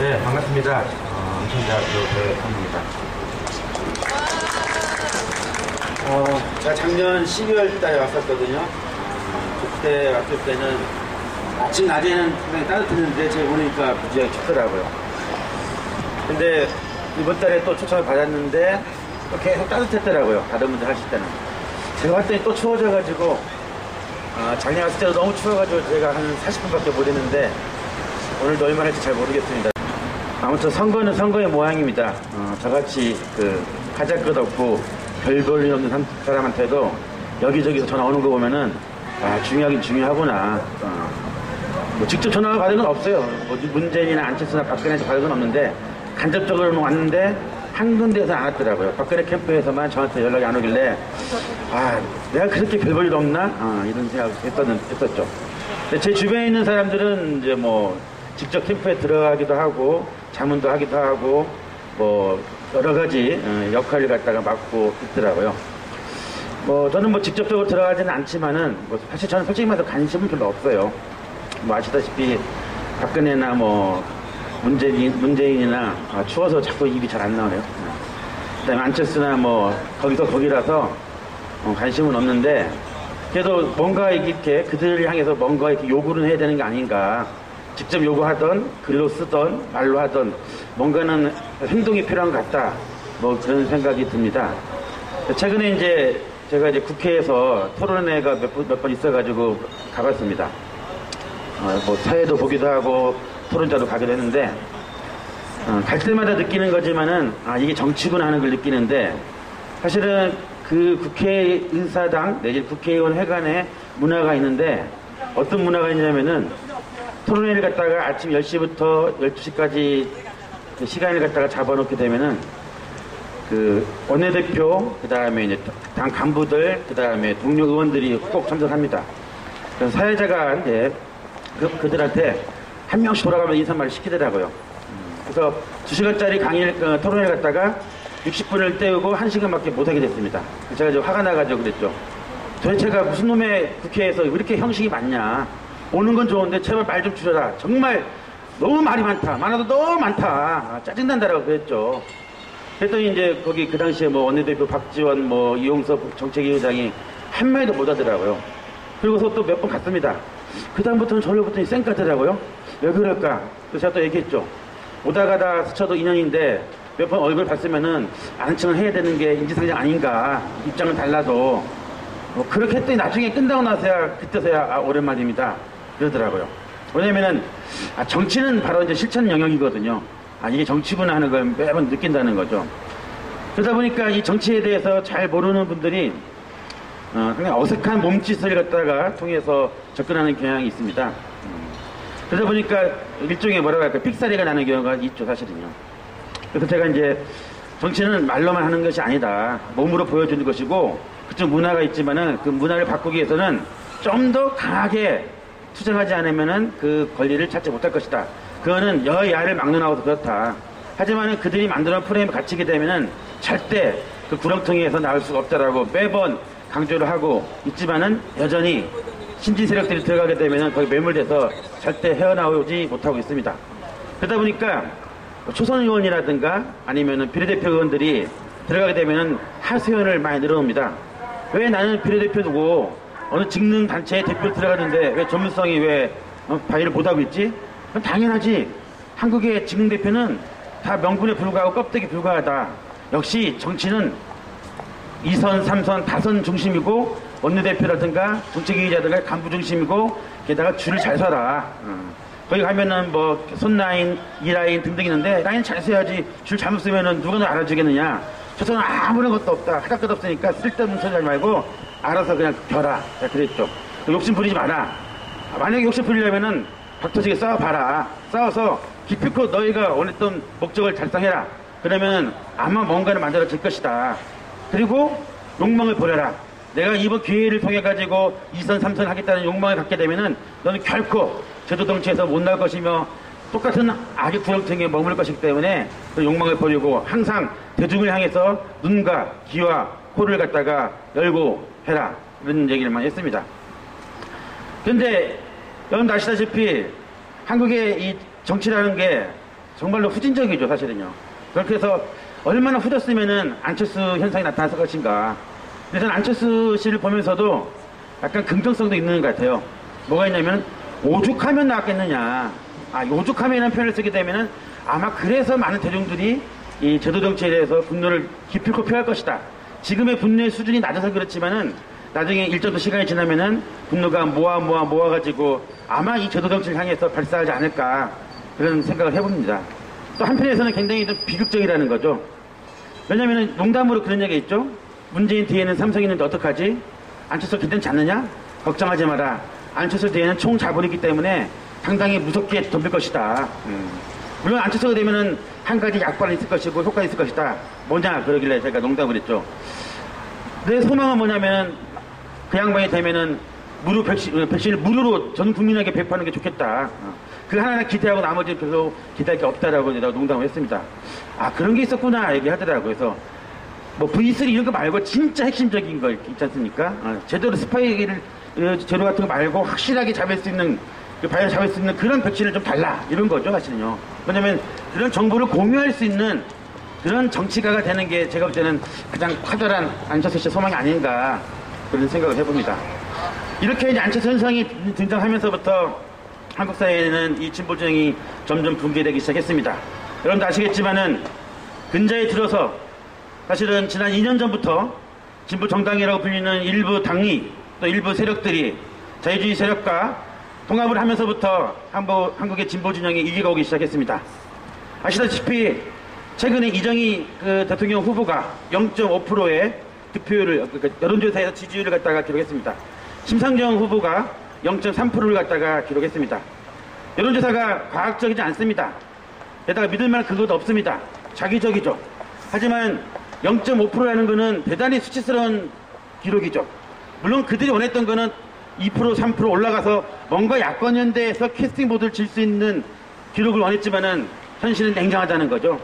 네, 반갑습니다. 인천대학교 배현입니다. 제가 작년 12월 달에 왔었거든요. 그때 왔을 때는 아침 낮에는 굉장히 따뜻했는데 제가 오니까 무지하게 춥더라고요. 근데 이번 달에 또 초청을 받았는데 또 계속 따뜻했더라고요. 다른 분들 하실 때는. 제가 왔더니 또 추워져가지고 작년에 왔을 때도 너무 추워가지고 제가 한 40분밖에 못 했는데 오늘도 얼마나 할지 잘 모르겠습니다. 아무튼 선거는 선거의 모양입니다. 저같이 하잘 것 없고 별 볼 일 없는 사람한테도 여기저기서 전화 오는 거 보면은 중요하긴 중요하구나. 뭐 직접 전화가 받은 건 없어요. 뭐 문재인이나 안철수나 박근혜에서 받은 건 없는데 간접적으로는 왔는데 한 군데에서 안 왔더라고요. 박근혜 캠프에서만 저한테 연락이 안 오길래 내가 그렇게 별 볼 일 없나? 이런 생각을 했었죠. 근데 제 주변에 있는 사람들은 이제 뭐 직접 캠프에 들어가기도 하고 자문도 하기도 하고 뭐 여러 가지 역할을 갖다가 맡고 있더라고요. 저는 뭐 직접적으로 들어가지는 않지만은 사실 저는 솔직히 말해서 관심은 별로 없어요. 뭐 아시다시피 박근혜나 뭐 문재인이나 추워서 자꾸 입이 잘 안 나오네요. 그다음에 안철수나 뭐 거기라서 관심은 없는데 그래도 뭔가 이렇게 그들을 향해서 뭔가 이렇게 요구를 해야 되는 게 아닌가. 직접 요구하던 글로 쓰던 말로 하던 뭔가는 행동이 필요한 것 같다. 뭐 그런 생각이 듭니다. 최근에 이제 제가 이제 국회에서 토론회가 몇 번 있어가지고 가봤습니다. 뭐 사회도 보기도 하고 토론자도 가기도 했는데 갈 때마다 느끼는 거지만은 이게 정치구나 하는 걸 느끼는데 사실은 그 국회의사당 내지 국회의원 회관에 문화가 있는데 어떤 문화가 있냐면은 토론회를 갖다가 아침 10시부터 12시까지 시간을 갖다가 잡아놓게 되면은 원내대표, 그 다음에 이제 당 간부들, 그 다음에 동료 의원들이 꼭 참석합니다. 그래서 사회자가 이제 그들한테 한 명씩 돌아가면서 인사말을 시키더라고요. 그래서 2시간짜리 토론회를 갖다가 60분을 때우고 1시간밖에 못하게 됐습니다. 제가 이제 화가 나가지고 그랬죠. 도대체가 무슨 놈의 국회에서 왜 이렇게 형식이 많냐. 오는 건 좋은데 제발 말 좀 줄여라. 정말 너무 말이 많다. 많아도 너무 많다. 짜증난다라고 그랬죠. 그랬더니 이제 거기 그 당시에 뭐 원내대표 박지원, 뭐 이용섭 정책위 의장이 한마디도 못 하더라고요. 그리고서 또 몇 번 갔습니다. 그다음부터는 저를 보더니 쌩까더라고요. 왜 그럴까? 그래서 제가 또 얘기했죠. 오다 가다 스쳐도 인연인데 몇 번 얼굴 봤으면은 안청을 해야 되는 게 인지상정 아닌가. 입장은 달라도. 그렇게 했더니 나중에 끝나고 나서야 그때서야 오랜만입니다. 그러더라고요. 왜냐면은 정치는 바로 이제 실천 영역이거든요. 이게 정치구나 하는 걸 매번 느낀다는 거죠. 그러다 보니까 이 정치에 대해서 잘 모르는 분들이 그냥 어색한 몸짓을 갖다가 통해서 접근하는 경향이 있습니다. 그러다 보니까 일종의 뭐라고 할까 삑사리가 나는 경우가 있죠, 사실은요. 그래서 제가 이제 정치는 말로만 하는 것이 아니다. 몸으로 보여주는 것이고 그쪽 문화가 있지만은 그 문화를 바꾸기 위해서는 좀 더 강하게 투쟁하지 않으면은 그 권리를 찾지 못할 것이다. 그거는 여야를 막론하고도 그렇다. 하지만은 그들이 만들어놓은 프레임에 갇히게 되면은 절대 그 구렁텅이에서 나올 수가 없다라고 매번 강조를 하고 있지만은 여전히 신진 세력들이 들어가게 되면은 거기 매몰돼서 절대 헤어나오지 못하고 있습니다. 그러다 보니까 초선 의원이라든가 아니면은 비례대표 의원들이 들어가게 되면은 하소연을 많이 늘어옵니다. 왜 나는 비례대표 두고 어느 직능 단체에 대표 들어가는데 왜 전문성이 왜 발휘를 못하고 있지? 그건 당연하지. 한국의 직능 대표는 다 명분에 불과하고 껍데기 불과하다. 역시 정치는 2선, 3선, 다선 중심이고 원내대표라든가 정책위의자든가 간부 중심이고 게다가 줄을 잘 서라. 거기 가면은 뭐 손라인, 2라인 등등 있는데 라인 잘 서야지. 줄 잘못 쓰면은 누가 너 알아주겠느냐. 저서는 아무런 것도 없다. 하다 것 없으니까 쓸데없는 소리 하지 말고 알아서 그냥 벼라. 그랬죠. 욕심 부리지 마라. 만약에 욕심 부리려면은 박터지게 싸워봐라. 싸워서 기필코 너희가 원했던 목적을 달성해라. 그러면 아마 뭔가를 만들어질 것이다. 그리고 욕망을 버려라. 내가 이번 기회를 통해 가지고 2선, 3선 하겠다는 욕망을 갖게 되면은 너는 결코 제도정치에서 못 나올 것이며 똑같은 악의 구렁텅이에 머물 것이기 때문에 그 욕망을 버리고 항상 대중을 향해서 눈과 귀와 코를 갖다가 열고 해라. 이런 얘기를 많이 했습니다. 그런데 여러분 아시다시피 한국의 이 정치라는 게 정말로 후진적이죠, 사실은요. 그렇게 해서 얼마나 후졌으면은 안철수 현상이 나타났을 것인가. 그래서 안철수 씨를 보면서도 약간 긍정성도 있는 것 같아요. 뭐가 있냐면, 오죽하면 나왔겠느냐. 오죽하면이라는 표현을 쓰게 되면은 아마 그래서 많은 대중들이 이 제도 정치에 대해서 분노를 기필코 표할 것이다. 지금의 분노의 수준이 낮아서 그렇지만은 나중에 일정도 시간이 지나면은 분노가 모아가지고 아마 이 제도 정치를 향해서 발사하지 않을까 그런 생각을 해봅니다. 또 한편에서는 굉장히 좀 비극적이라는 거죠. 왜냐면은 농담으로 그런 얘기가 있죠. 문재인 뒤에는 삼성이 있는데 어떡하지? 안철수 괜찮지 않느냐? 걱정하지 마라. 안철수 뒤에는 총 자본이기 때문에 상당히 무섭게 덤빌 것이다. 물론 안철수가 되면은 한 가지 약발은 있을 것이고 효과가 있을 것이다. 뭐냐? 그러길래 제가 농담을 했죠. 내 소망은 뭐냐면 그 양반이 되면은 백신을 무료로 전 국민에게 배포하는 게 좋겠다. 그 하나 기대하고 나머지는 별로 기대할 게 없다라고 내가 농담을 했습니다. 그런 게 있었구나 얘기하더라고요. 그래서 뭐 V3 이런 거 말고 진짜 핵심적인 거 있지 않습니까? 제대로 스파이기를 재료 같은 거 말고 확실하게 잡을 수 있는 바이러스 잡을 수 있는 그런 백신을 좀 달라 이런 거죠, 사실은요. 왜냐면 그런 정보를 공유할 수 있는 그런 정치가가 되는 게 제가 볼 때는 가장 커다란 안철수 씨의 소망이 아닌가 그런 생각을 해봅니다. 이렇게 이제 안철수 현상이 등장하면서부터 한국 사회에는 이 진보 진영이 점점 붕괴되기 시작했습니다. 여러분도 아시겠지만은 근자에 들어서 사실은 지난 2년 전부터 진보 정당이라고 불리는 일부 당이 또 일부 세력들이 자유주의 세력과 통합을 하면서부터 한국의 진보 진영이 이기가 오기 시작했습니다. 아시다시피 최근에 이정희 대통령 후보가 0.5%의 득표율을 여론조사에서 지지율을 갖다가 기록했습니다. 심상정 후보가 0.3%를 갖다가 기록했습니다. 여론조사가 과학적이지 않습니다. 게다가 믿을만한 근거도 없습니다. 자기적이죠. 하지만 0.5%라는 것은 대단히 수치스러운 기록이죠. 물론 그들이 원했던 것은 2%, 3% 올라가서 뭔가 야권연대에서 캐스팅 보드를 질 수 있는 기록을 원했지만은 현실은 냉정하다는 거죠.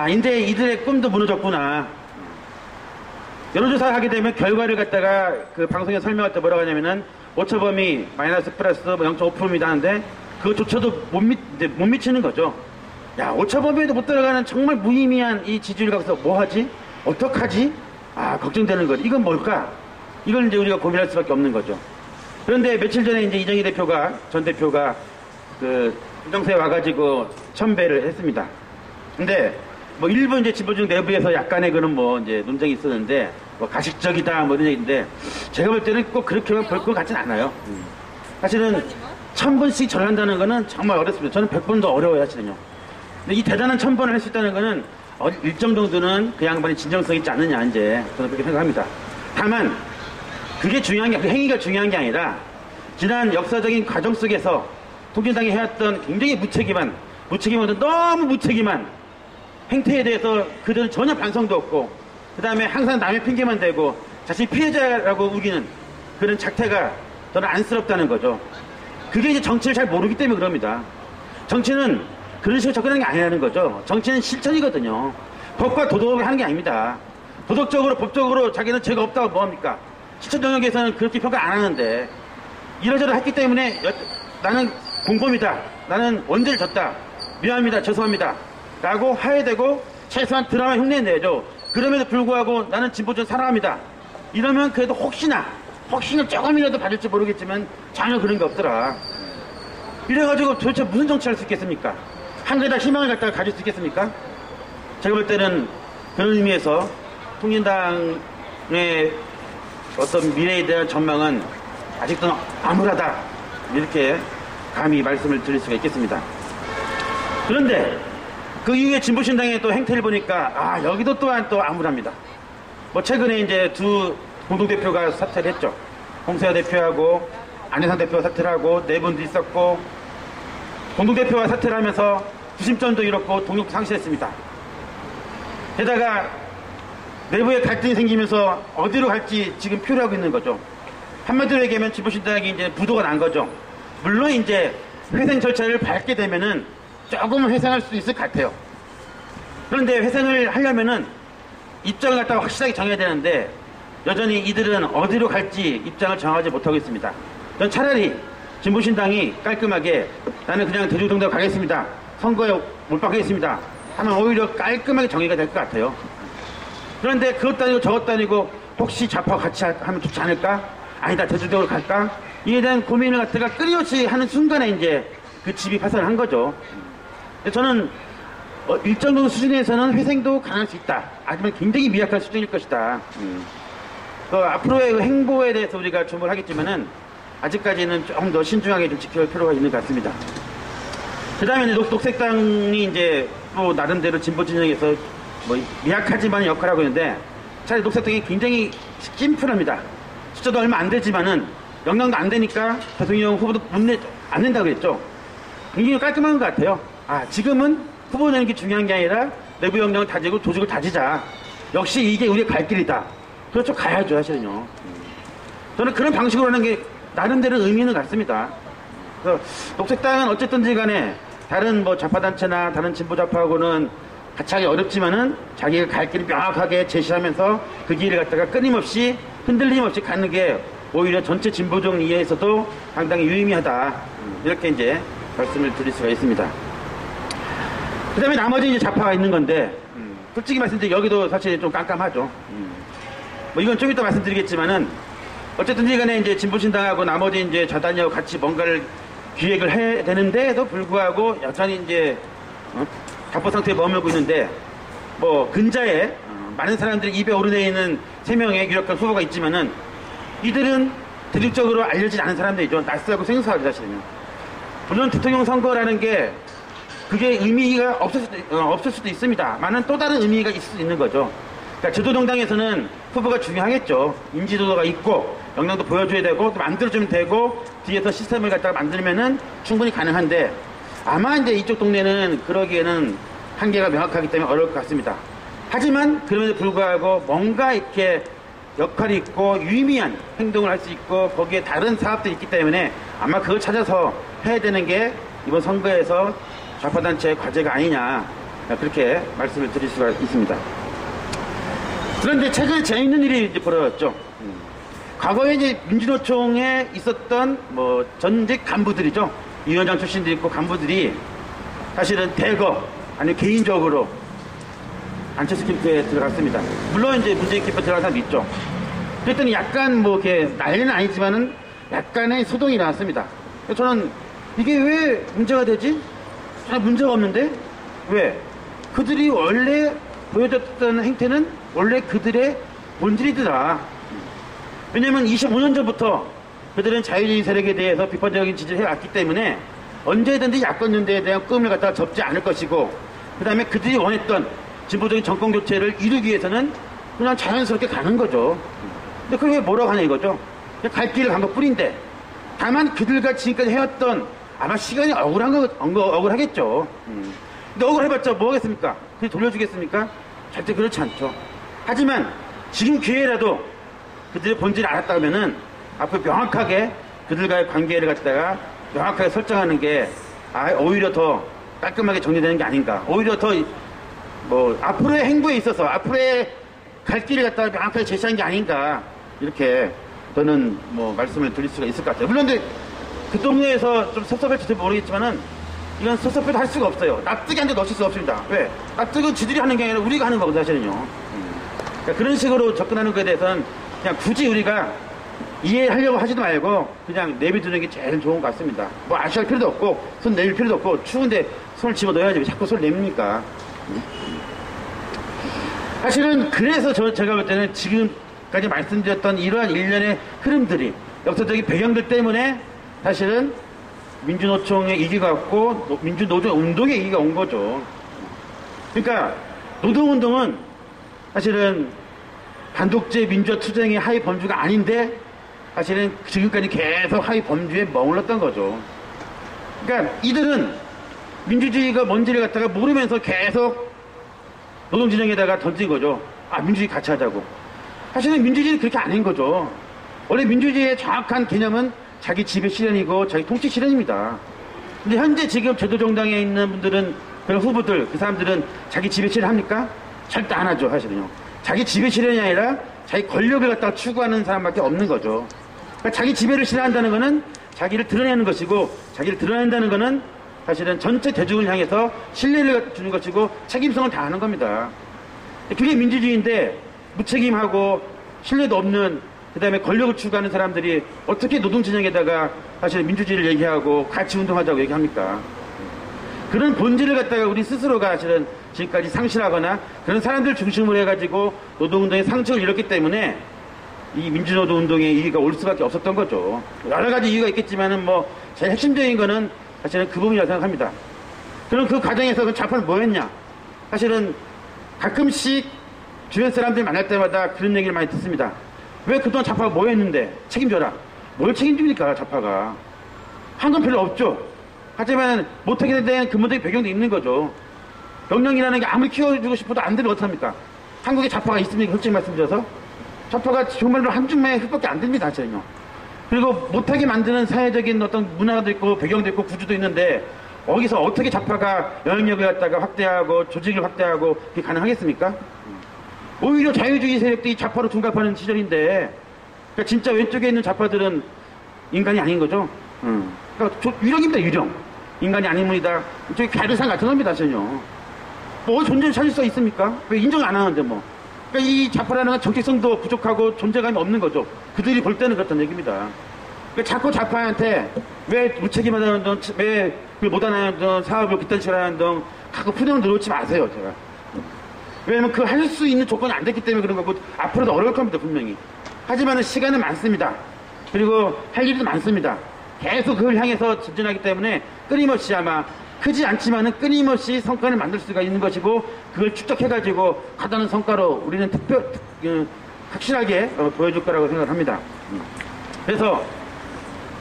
이제 이들의 꿈도 무너졌구나. 여론조사를 하게 되면 결과를 갖다가 그 방송에 설명할 때 뭐라고 하냐면은 오차범위 마이너스 플러스 0.5%입니다 하는데 그것조차도 못 미치는 거죠. 오차범위에도 못 들어가는 정말 무의미한 이 지지율 갖고서 뭐 하지? 어떡하지? 걱정되는 거죠. 이건 뭘까? 이걸 이제 우리가 고민할 수밖에 없는 거죠. 그런데 며칠 전에 이제 이정희 전 대표가 그 부정세에 와가지고 첨배를 했습니다. 근데 뭐 일부 이제 진보중 내부에서 약간의 그런 뭐 이제 논쟁이 있었는데 뭐 가식적이다 뭐 이런 얘기인데 제가 볼 때는 꼭 그렇게만 볼 것 같진 않아요. 사실은 1000번씩 절한다는 거는 정말 어렵습니다. 저는 100번도 어려워요, 사실은요. 근데 이 대단한 1000번을 할 수 있다는 거는 일정 정도는 그 양반이 진정성 있지 않느냐, 이제 저는 그렇게 생각합니다. 다만 그게 중요한 게, 그 행위가 중요한 게 아니라 지난 역사적인 과정 속에서 통진당이 해왔던 굉장히 무책임한 너무 무책임한 행태에 대해서 그들은 전혀 반성도 없고 그 다음에 항상 남의 핑계만 대고 자신이 피해자라고 우기는 그런 작태가 저는 안쓰럽다는 거죠. 그게 이제 정치를 잘 모르기 때문에 그럽니다. 정치는 그런 식으로 접근하는 게 아니라는 거죠. 정치는 실천이거든요. 법과 도덕을 하는 게 아닙니다. 도덕적으로 법적으로 자기는 죄가 없다고 뭐합니까? 실천 영역에서는 그렇게 평가 안 하는데 이러저러 했기 때문에 나는 공범이다. 나는 원죄를 졌다. 미안합니다. 죄송합니다. 라고 하야되고 최소한 드라마 흉내 내죠. 그럼에도 불구하고 나는 진보적 사랑합니다. 이러면 그래도 혹시나 조금이라도 받을지 모르겠지만 전혀 그런 게 없더라. 이래가지고 도대체 무슨 정치를 할 수 있겠습니까? 한 가지 다 희망을 갖다가 가질 수 있겠습니까? 제가 볼 때는 그런 의미에서 통진당의 어떤 미래에 대한 전망은 아직도 암울하다. 이렇게 감히 말씀을 드릴 수가 있겠습니다. 그런데 그 이후에 진보신당의 또 행태를 보니까 여기도 또한 또 암울합니다. 뭐 최근에 이제 두 공동대표가 사퇴를 했죠. 홍세화 대표하고 안혜상 대표가 사퇴를 하고 네 분도 있었고 공동대표가 사퇴를 하면서 구심점도 잃었고 동력도 상실했습니다. 게다가 내부에 갈등이 생기면서 어디로 갈지 지금 표류하고 있는 거죠. 한마디로 얘기하면 진보신당이 이제 부도가 난 거죠. 물론 이제 회생 절차를 밟게 되면은 조금은 회생할 수도 있을 것 같아요. 그런데 회생을 하려면은 입장을 갖다가 확실하게 정해야 되는데 여전히 이들은 어디로 갈지 입장을 정하지 못하고 있습니다. 전 차라리 진보신당이 깔끔하게 나는 그냥 대중정당 가겠습니다. 선거에 몰빵하겠습니다 하면 오히려 깔끔하게 정리가 될 것 같아요. 그런데 그것도 아니고 저것도 아니고 혹시 좌파와 같이 하면 좋지 않을까? 아니다, 대중적으로 갈까? 이에 대한 고민을 갖다가 끊임없이 하는 순간에 이제 그 집이 파산한 거죠. 저는 일정 정도 수준에서는 회생도 가능할 수 있다. 하지만 굉장히 미약한 수준일 것이다. 앞으로의 행보에 대해서 우리가 주목을 하겠지만은 아직까지는 조금 더 신중하게 좀 지켜볼 필요가 있는 것 같습니다. 그 다음에 녹색당이 이제 또 나름대로 진보 진영에서 뭐 미약하지만 역할을 하고 있는데 차라리 녹색당이 굉장히 심플합니다. 숫자도 얼마 안 되지만은 영향도 안 되니까 대통령 후보도 안 낸다고 그랬죠. 굉장히 깔끔한 것 같아요. 지금은 후보 내는 게 중요한 게 아니라 내부 역량을 다지고 조직을 다지자. 역시 이게 우리의 갈 길이다. 그렇죠. 가야죠, 사실은요. 저는 그런 방식으로 하는 게 나름대로 의미는 같습니다. 그래서 녹색당은 어쨌든지 간에 다른 뭐 좌파단체나 다른 진보좌파하고는 같이 하기 어렵지만은 자기가 갈 길을 명확하게 제시하면서 그 길을 갖다가 끊임없이 흔들림 없이 가는 게 오히려 전체 진보적 이해에서도 상당히 유의미하다. 이렇게 이제 말씀을 드릴 수가 있습니다. 그 다음에 나머지 이제 좌파가 있는 건데, 솔직히 말씀드리면 여기도 사실 좀 깜깜하죠. 뭐 이건 좀 이따 말씀드리겠지만은, 어쨌든 간에 이제 진보신당하고 나머지 이제 좌단하고 같이 뭔가를 기획을 해야 되는데도 불구하고 여전히 이제, 답보 상태에 머물고 있는데, 뭐, 근자에 많은 사람들이 입에 오르내 있는 3명의 유력한 후보가 있지만은, 이들은 대중적으로 알려지지 않은 사람들이죠. 낯설고 생소하죠, 사실은요. 물론 대통령 선거라는 게 그게 의미가 없을 수도 있습니다. 많은 또 다른 의미가 있을 수 있는 거죠. 그러니까 제도정당에서는 후보가 중요하겠죠. 인지도가 있고 역량도 보여줘야 되고 또 만들어주면 되고 뒤에서 시스템을 갖다가 만들면은 충분히 가능한데 아마 이제 이쪽 동네는 그러기에는 한계가 명확하기 때문에 어려울 것 같습니다. 하지만 그럼에도 불구하고 뭔가 이렇게 역할이 있고 유의미한 행동을 할 수 있고 거기에 다른 사업들이 있기 때문에 아마 그걸 찾아서 해야 되는 게 이번 선거에서 좌파단체의 과제가 아니냐 그렇게 말씀을 드릴 수가 있습니다. 그런데 최근에 재밌는 일이 이제 벌어졌죠. 과거에 이제 민주노총에 있었던 뭐 전직 간부들이죠. 위원장 출신들이 있고 간부들이 사실은 대거 아니면 개인적으로 안철수 캠프에 들어갔습니다. 물론 이제 문재인 캠프에 들어간 사람도 있죠. 그랬더니 약간 뭐 이렇게 난리는 아니지만은 약간의 소동이 나왔습니다. 저는 이게 왜 문제가 되지? 전혀 문제가 없는데? 왜? 그들이 원래 보여줬던 행태는 원래 그들의 본질이더라. 왜냐면 25년 전부터 그들은 자유주의 세력에 대해서 비판적인 지지를 해왔기 때문에 언제든지 야권연대에 대한 꿈을 갖다가 접지 않을 것이고 그 다음에 그들이 원했던 진보적인 정권 교체를 이루기 위해서는 그냥 자연스럽게 가는 거죠. 근데 그게 왜 뭐라고 하냐 이거죠. 갈 길을 간 것 뿐인데 다만 그들과 지금까지 해왔던 아마 시간이 억울하겠죠. 근데 억울해봤자 뭐 하겠습니까? 그게 돌려주겠습니까? 절대 그렇지 않죠. 하지만 지금 기회라도 그들의 본질을 알았다 하면은 앞으로 명확하게 그들과의 관계를 갖다가 명확하게 설정하는 게 오히려 더 깔끔하게 정리되는 게 아닌가. 오히려 더 뭐 앞으로의 행보에 있어서 앞으로의 갈 길을 갖다가 명확하게 제시한 게 아닌가 이렇게 저는 뭐 말씀을 드릴 수가 있을 것 같아요. 물론 근데 그 동네에서 좀 섭섭할지도 모르겠지만은 이건 섭섭해도 할 수가 없어요. 납득이한테 넣을 수가 없습니다. 왜? 납득은 지들이 하는 게 아니라 우리가 하는 거거든요, 사실은요. 그러니까 그런 식으로 접근하는 것에 대해서는 그냥 굳이 우리가 이해하려고 하지도 말고 그냥 내비두는 게 제일 좋은 것 같습니다. 뭐 아쉬워할 필요도 없고 손 내밀 필요도 없고 추운데 손을 집어넣어야지 왜 자꾸 손을 내밉니까? 사실은 그래서 제가 볼 때는 지금까지 말씀드렸던 이러한 일련의 흐름들이 역사적인 배경들 때문에 사실은 민주노총의 이기가 왔고 민주노조 운동의 이기가 온 거죠. 그러니까 노동운동은 사실은 반독재 민주화 투쟁의 하위 범주가 아닌데 사실은 지금까지 계속 하위 범주에 머물렀던 거죠. 그러니까 이들은 민주주의가 뭔지를 갖다가 모르면서 계속 노동진영에다가 던진 거죠. 민주주의 같이 하자고. 사실은 민주주의는 그렇게 아닌 거죠. 원래 민주주의의 정확한 개념은 자기 지배 실현이고 자기 통치 실현입니다. 근데 현재 지금 제도정당에 있는 분들은 그런 후보들 그 사람들은 자기 지배 실현합니까? 절대 안 하죠. 사실은요. 자기 지배 실현이 아니라 자기 권력을 갖다가 추구하는 사람밖에 없는 거죠. 그러니까 자기 지배를 실현한다는 거는 자기를 드러내는 것이고 자기를 드러낸다는 거는 사실은 전체 대중을 향해서 신뢰를 주는 것이고 책임성을 다하는 겁니다. 그게 민주주의인데 무책임하고 신뢰도 없는 그다음에 권력을 추구하는 사람들이 어떻게 노동진영에다가 사실 민주주의를 얘기하고 같이 운동하자고 얘기합니까? 그런 본질을 갖다가 우리 스스로가 사실은 지금까지 상실하거나 그런 사람들 중심으로 해가지고 노동운동의 상처를 잃었기 때문에 이 민주노동운동의 이유가 올 수밖에 없었던 거죠. 여러 가지 이유가 있겠지만은 뭐 제일 핵심적인 거는 사실은 그 부분이라고 생각합니다. 그럼 그 과정에서 그 좌파는 뭐 했냐? 사실은 가끔씩 주변 사람들이 만날 때마다 그런 얘기를 많이 듣습니다. 왜 그동안 좌파가 뭐 했는데 책임져라. 뭘 책임집니까 좌파가. 한 건 별로 없죠. 하지만 못하게 된 근본적인 배경도 있는 거죠. 명령이라는 게 아무리 키워주고 싶어도 안 되면 어떡합니까? 한국에 좌파가 있습니까? 솔직히 말씀드려서. 좌파가 정말로 한 줌의 흙밖에 안 됩니다, 사실은요. 그리고 못하게 만드는 사회적인 어떤 문화도 있고 배경도 있고 구조도 있는데 거기서 어떻게 좌파가 영향력을 갖다가 확대하고 조직을 확대하고 그게 가능하겠습니까? 오히려 자유주의 세력들이 좌파로 둔갑하는 시절인데 그러니까 진짜 왼쪽에 있는 좌파들은 인간이 아닌 거죠. 그러니까 유령입니다, 유령. 인간이 아닌 분이다. 저기 가르상 같은 겁니다, 사실은요. 뭐 존재를 찾을 수 있습니까? 왜 인정을 안 하는데 뭐. 그러니까 이 좌파라는 건 정체성도 부족하고 존재감이 없는 거죠. 그들이 볼 때는 그렇다는 얘기입니다. 그러니까 자꾸 좌파한테 왜 무책임하다는 등, 왜 못하는 등, 사업을 그딴 식으로 하는 등, 자꾸 푸념을 늘어놓지 마세요, 제가. 왜냐면 그 할 수 있는 조건이 안 됐기 때문에 그런 거고, 앞으로도 어려울 겁니다, 분명히. 하지만은 시간은 많습니다. 그리고 할 일도 많습니다. 계속 그걸 향해서 전진하기 때문에 끊임없이 아마 크지 않지만은 끊임없이 성과를 만들 수가 있는 것이고 그걸 축적해가지고 가다는 성과로 우리는 확실하게 보여줄 거라고 생각을 합니다. 그래서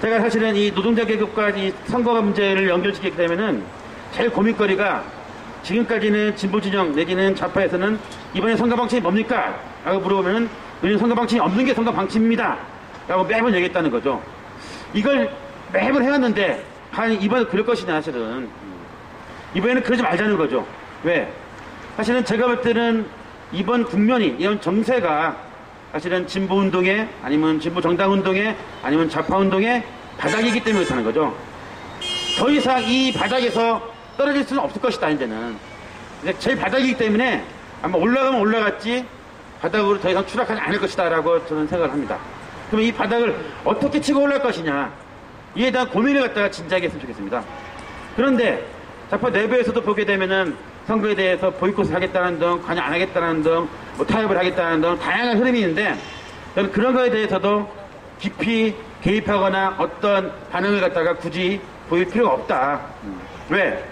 제가 사실은 이 노동자 계급과 이 선거가 문제를 연결시키기 때문에는 제일 고민거리가 지금까지는 진보진영 내지는 좌파에서는 이번에 선거 방침이 뭡니까? 라고 물어보면은 우리는 선거 방침이 없는 게 선거 방침입니다. 라고 매번 얘기했다는 거죠. 이걸 매번 해왔는데 과연 이번에 그럴 것이냐 사실은. 이번에는 그러지 말자는 거죠. 왜? 사실은 제가 볼 때는 이번 국면이, 이런 정세가 사실은 진보운동에 아니면 진보정당운동에 아니면 좌파운동의 바닥이기 때문에 그렇다는 거죠. 더 이상 이 바닥에서 떨어질 수는 없을 것이다, 이제는. 제일 바닥이기 때문에 아마 올라가면 올라갔지 바닥으로 더 이상 추락하지 않을 것이다 라고 저는 생각을 합니다. 그러면 이 바닥을 어떻게 치고 올라갈 것이냐, 이에 대한 고민을 갖다가 진지하게 했으면 좋겠습니다. 그런데 좌파 내부에서도 보게 되면은 선거에 대해서 보이콧을 하겠다는 등, 관여 안 하겠다는 등, 뭐 타협을 하겠다는 등 다양한 흐름이 있는데 저는 그런 거에 대해서도 깊이 개입하거나 어떤 반응을 갖다가 굳이 보일 필요가 없다. 왜?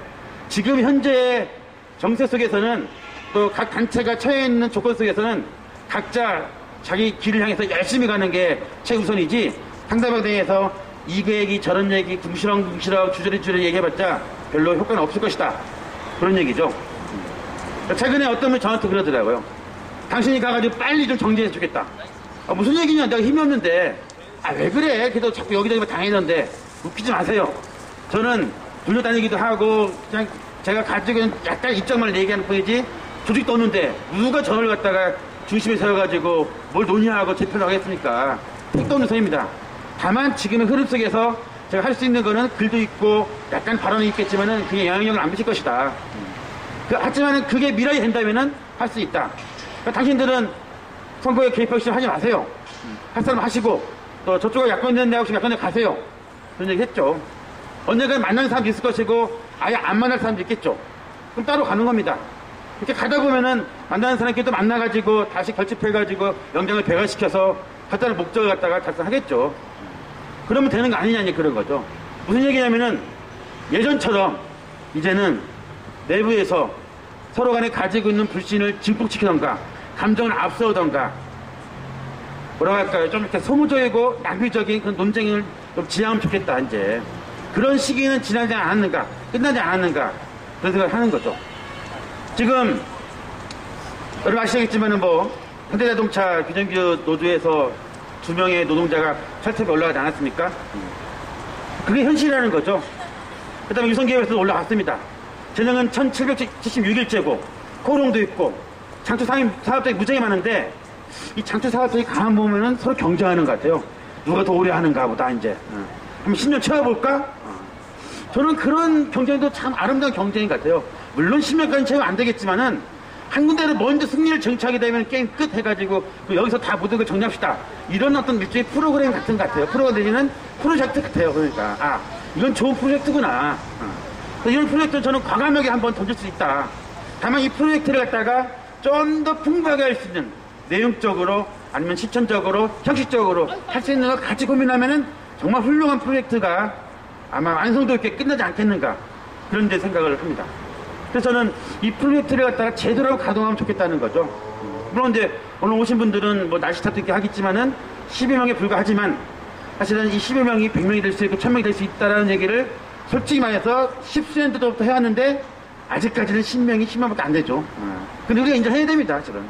지금 현재의 정세 속에서는 또 각 단체가 처해 있는 조건 속에서는 각자 자기 길을 향해서 열심히 가는 게 최우선이지 상대방에 대해서 이 얘기 저런 얘기 궁시렁 주저리 얘기해봤자 별로 효과는 없을 것이다. 그런 얘기죠. 최근에 어떤 분이 저한테 그러더라고요. 당신이 가가지고 빨리 좀 정리해서 주겠다. 무슨 얘기냐, 내가 힘이 없는데. 왜 그래, 그래도 자꾸 여기저기 당했는데. 웃기지 마세요. 저는 돌려다니기도 하고 그냥 제가 가지고 있는 약간 입장만 얘기하는 뿐이지 조직도 없는데 누가 저를 갖다가 중심에 세워가지고 뭘 논의하고 제표를 하겠습니까? 택도 없는 소리입니다. 다만 지금의 흐름 속에서 제가 할 수 있는 거는 글도 있고 약간 발언이 있겠지만은 그게 영향력을 안 미칠 것이다. 하지만은 그게 미래가 된다면은 할 수 있다. 그러니까 당신들은 선거에 개입하기 싫으면 하지 마세요. 할 사람 하시고 또 저쪽에 야권 있는 데 혹시 야권에 가세요. 그런 얘기 했죠. 언젠가 만나는 사람도 있을 것이고 아예 안 만날 사람도 있겠죠. 그럼 따로 가는 겁니다. 이렇게 가다 보면은 만나는 사람끼리 또 만나가지고 다시 결집해가지고 영장을 배가시켜서 갖다는 목적을 갖다가 달성하겠죠. 그러면 되는 거 아니냐, 그런 거죠. 무슨 얘기냐면은 예전처럼 이제는 내부에서 서로 간에 가지고 있는 불신을 증폭시키던가 감정을 앞세우던가 뭐라고 할까요? 좀 이렇게 소모적이고 낭비적인 그런 논쟁을 좀 지향하면 좋겠다, 이제. 그런 시기는 지나지 않았는가, 끝나지 않았는가, 그런 생각을 하는 거죠. 지금, 여러분 아시겠지만은 현대자동차 비정규 노조에서 2명의 노동자가 철퇴가 올라가지 않았습니까? 그게 현실이라는 거죠. 그 다음에 유성기업에서 올라갔습니다. 재정은 1776일째고, 코롱도 있고, 장투 사업장이 무지하게 많은데, 이 장투 사업장이 가만 보면은 서로 경쟁하는 것 같아요. 누가 더 오래 하는가 보다, 이제. 한번 10년 채워볼까? 저는 그런 경쟁도 참 아름다운 경쟁인 것 같아요. 물론 10년까지 채우면 안 되겠지만은 한 군데를 먼저 승리를 쟁취하게 되면 게임 끝 해가지고 여기서 다 모든 걸 정리합시다. 이런 어떤 일종의 프로그램 같은 것 같아요. 프로그램은 프로젝트 같아요. 그러니까 이건 좋은 프로젝트구나. 이런 프로젝트를 저는 과감하게 한번 던질 수 있다. 다만 이 프로젝트를 갖다가 좀 더 풍부하게 할 수 있는 내용적으로 아니면 실천적으로 형식적으로 할 수 있는 걸 같이 고민하면은 정말 훌륭한 프로젝트가 아마 완성도 있게 끝나지 않겠는가 그런 데 생각을 합니다. 그래서 저는 이 프로젝트를 갖다가 제대로 가동하면 좋겠다는 거죠. 물론 이제 오늘 오신 분들은 뭐 날씨 탓도 있게 하겠지만은 10여 명에 불과하지만 사실은 이 10여 명이 100명이 될 수 있고 1000명이 될 수 있다라는 얘기를 솔직히 말해서 10수년 때부터 해왔는데 아직까지는 10명이 10명밖에 안 되죠. 근데 우리가 인정해야 됩니다. 저는.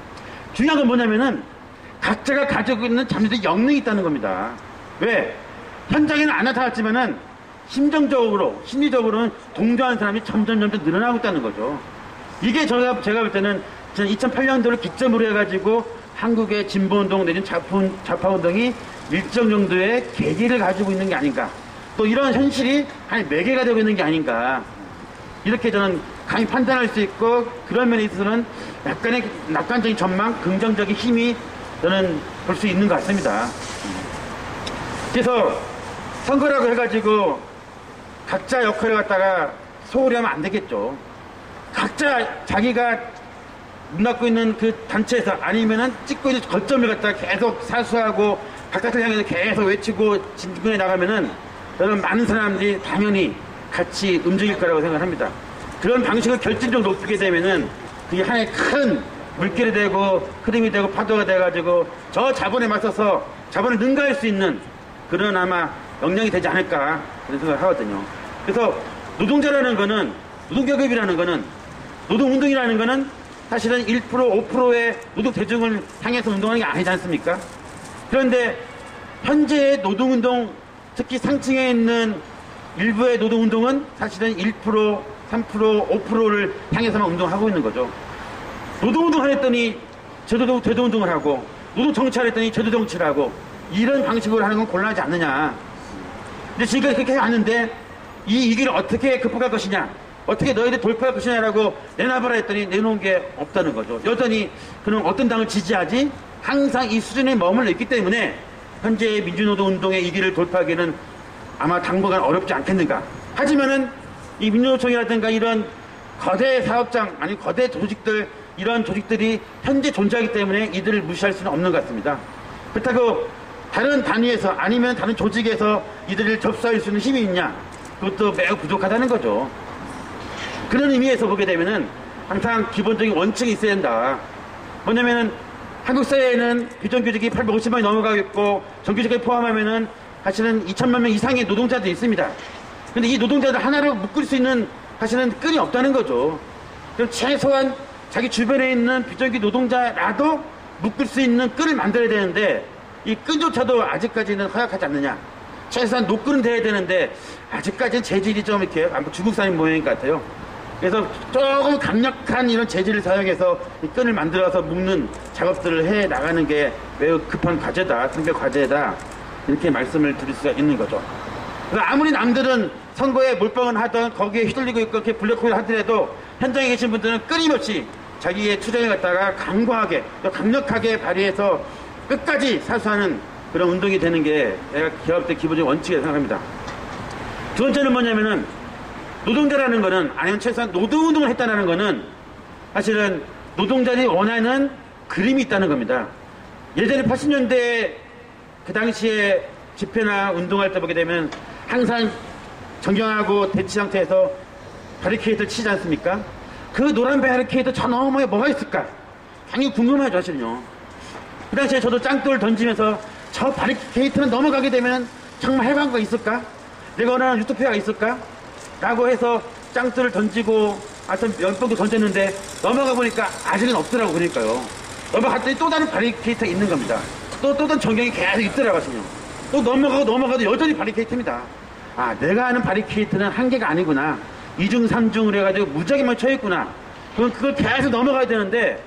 중요한 건 뭐냐면은 각자가 가지고 있는 잠재적 역량이 있다는 겁니다. 왜? 현장에는 안 나타났지만은 심정적으로, 심리적으로는 동조하는 사람이 점점 늘어나고 있다는 거죠. 이게 제가 볼 때는 2008년도를 기점으로 해가지고 한국의 진보운동 내지는 좌파운동이 일정 정도의 계기를 가지고 있는 게 아닌가. 또 이런 현실이 한 매개가 되고 있는 게 아닌가. 이렇게 저는 감히 판단할 수 있고 그런 면에 있어서는 약간의 낙관적인 전망, 긍정적인 힘이 저는 볼 수 있는 것 같습니다. 그래서 선거라고 해가지고 각자 역할을 갖다가 소홀히 하면 안 되겠죠. 각자 자기가 문 닫고 있는 그 단체에서 아니면은 찍고 있는 거점을 갖다가 계속 사수하고 바깥을 향해서 계속 외치고 진군해 나가면은 저는 많은 사람들이 당연히 같이 움직일 거라고 생각합니다. 그런 방식을 결집적으로 높이게 되면은 그게 하나의 큰 물결이 되고 흐름이 되고 파도가 돼가지고 저 자본에 맞서서 자본을 능가할 수 있는 그런 아마 역량이 되지 않을까 그런 생각을 하거든요. 그래서 노동자라는 거는 노동계급이라는 거는 노동운동이라는 거는 사실은 1% 5%의 노동 대중을 향해서 운동하는 게 아니지 않습니까? 그런데 현재의 노동운동 특히 상층에 있는 일부의 노동운동은 사실은 1% 3% 5%를 향해서만 운동하고 있는 거죠. 노동운동을 했더니 제도운동을 하고 노동정치를 했더니 제도정치를 하고 이런 방식으로 하는 건 곤란하지 않느냐. 근데 지금까지 그렇게 해왔는데 이 위기를 어떻게 극복할 것이냐, 어떻게 너희들 돌파할 것이냐라고 내놔봐라 했더니 내놓은 게 없다는 거죠. 여전히 그는 어떤 당을 지지하지 항상 이 수준에 머물러 있기 때문에 현재의 민주노동운동의 이 길을 돌파하기는 아마 당분간 어렵지 않겠는가. 하지만은 이 민주노총이라든가 이런 거대 사업장 아니 거대 조직들 이런 조직들이 현재 존재하기 때문에 이들을 무시할 수는 없는 것 같습니다. 그렇다고 다른 단위에서 아니면 다른 조직에서 이들을 접수할 수 있는 힘이 있냐, 그것도 매우 부족하다는 거죠. 그런 의미에서 보게 되면은 항상 기본적인 원칙이 있어야 된다. 뭐냐면은 한국 사회에는 비정규직이 850만이 넘어가겠고 정규직을 포함하면은 사실은 2천만 명 이상의 노동자들이 있습니다. 근데 이 노동자들 하나로 묶을 수 있는 사실은 끈이 없다는 거죠. 그럼 최소한 자기 주변에 있는 비정규직 노동자라도 묶을 수 있는 끈을 만들어야 되는데 이 끈조차도 아직까지는 허약하지 않느냐. 최소한 노끈은 돼야 되는데 아직까지는 재질이 좀 이렇게 중국산인 모양인 것 같아요. 그래서 조금 강력한 이런 재질을 사용해서 이 끈을 만들어서 묶는 작업들을 해 나가는 게 매우 급한 과제다, 선배 과제다, 이렇게 말씀을 드릴 수가 있는 거죠. 그래서 아무리 남들은 선거에 몰빵을 하던 거기에 휘둘리고 있고 이렇게 블랙홀을 하더라도 현장에 계신 분들은 끊임없이 자기의 투쟁을 갖다가 강고하게 또 강력하게 발휘해서 끝까지 사수하는 그런 운동이 되는 게 내가 기업때 기본적인 원칙이라고 생각합니다. 두 번째는 뭐냐면은 노동자라는 거는 아니면 최소한 노동운동을 했다는 거는 사실은 노동자들이 원하는 그림이 있다는 겁니다. 예전에 80년대 그 당시에 집회나 운동할 때 보게 되면 항상 정경하고 대치 상태에서 바리케이드를 치지 않습니까? 그 노란 바리케이드 저 너머에 뭐가 있을까? 당연히 궁금하죠, 사실은요. 그 당시에 저도 짱돌 던지면서 저 바리케이드는 넘어가게 되면 정말 해방가 있을까? 내가 원하는 유토피아가 있을까? 라고 해서 짱돌을 던지고 하여튼 몇 번도 던졌는데 넘어가 보니까 아직은 없더라고. 그러니까요. 넘어갔더니 또 다른 바리케이드가 있는 겁니다. 또 다른 전경이 계속 있더라고요. 또 넘어가도 여전히 바리케이트입니다. 아, 내가 아는 바리케이트는 한계가 아니구나. 2중, 3중을 해가지고 무작위만 쳐있구나. 그럼 그걸 계속 넘어가야 되는데,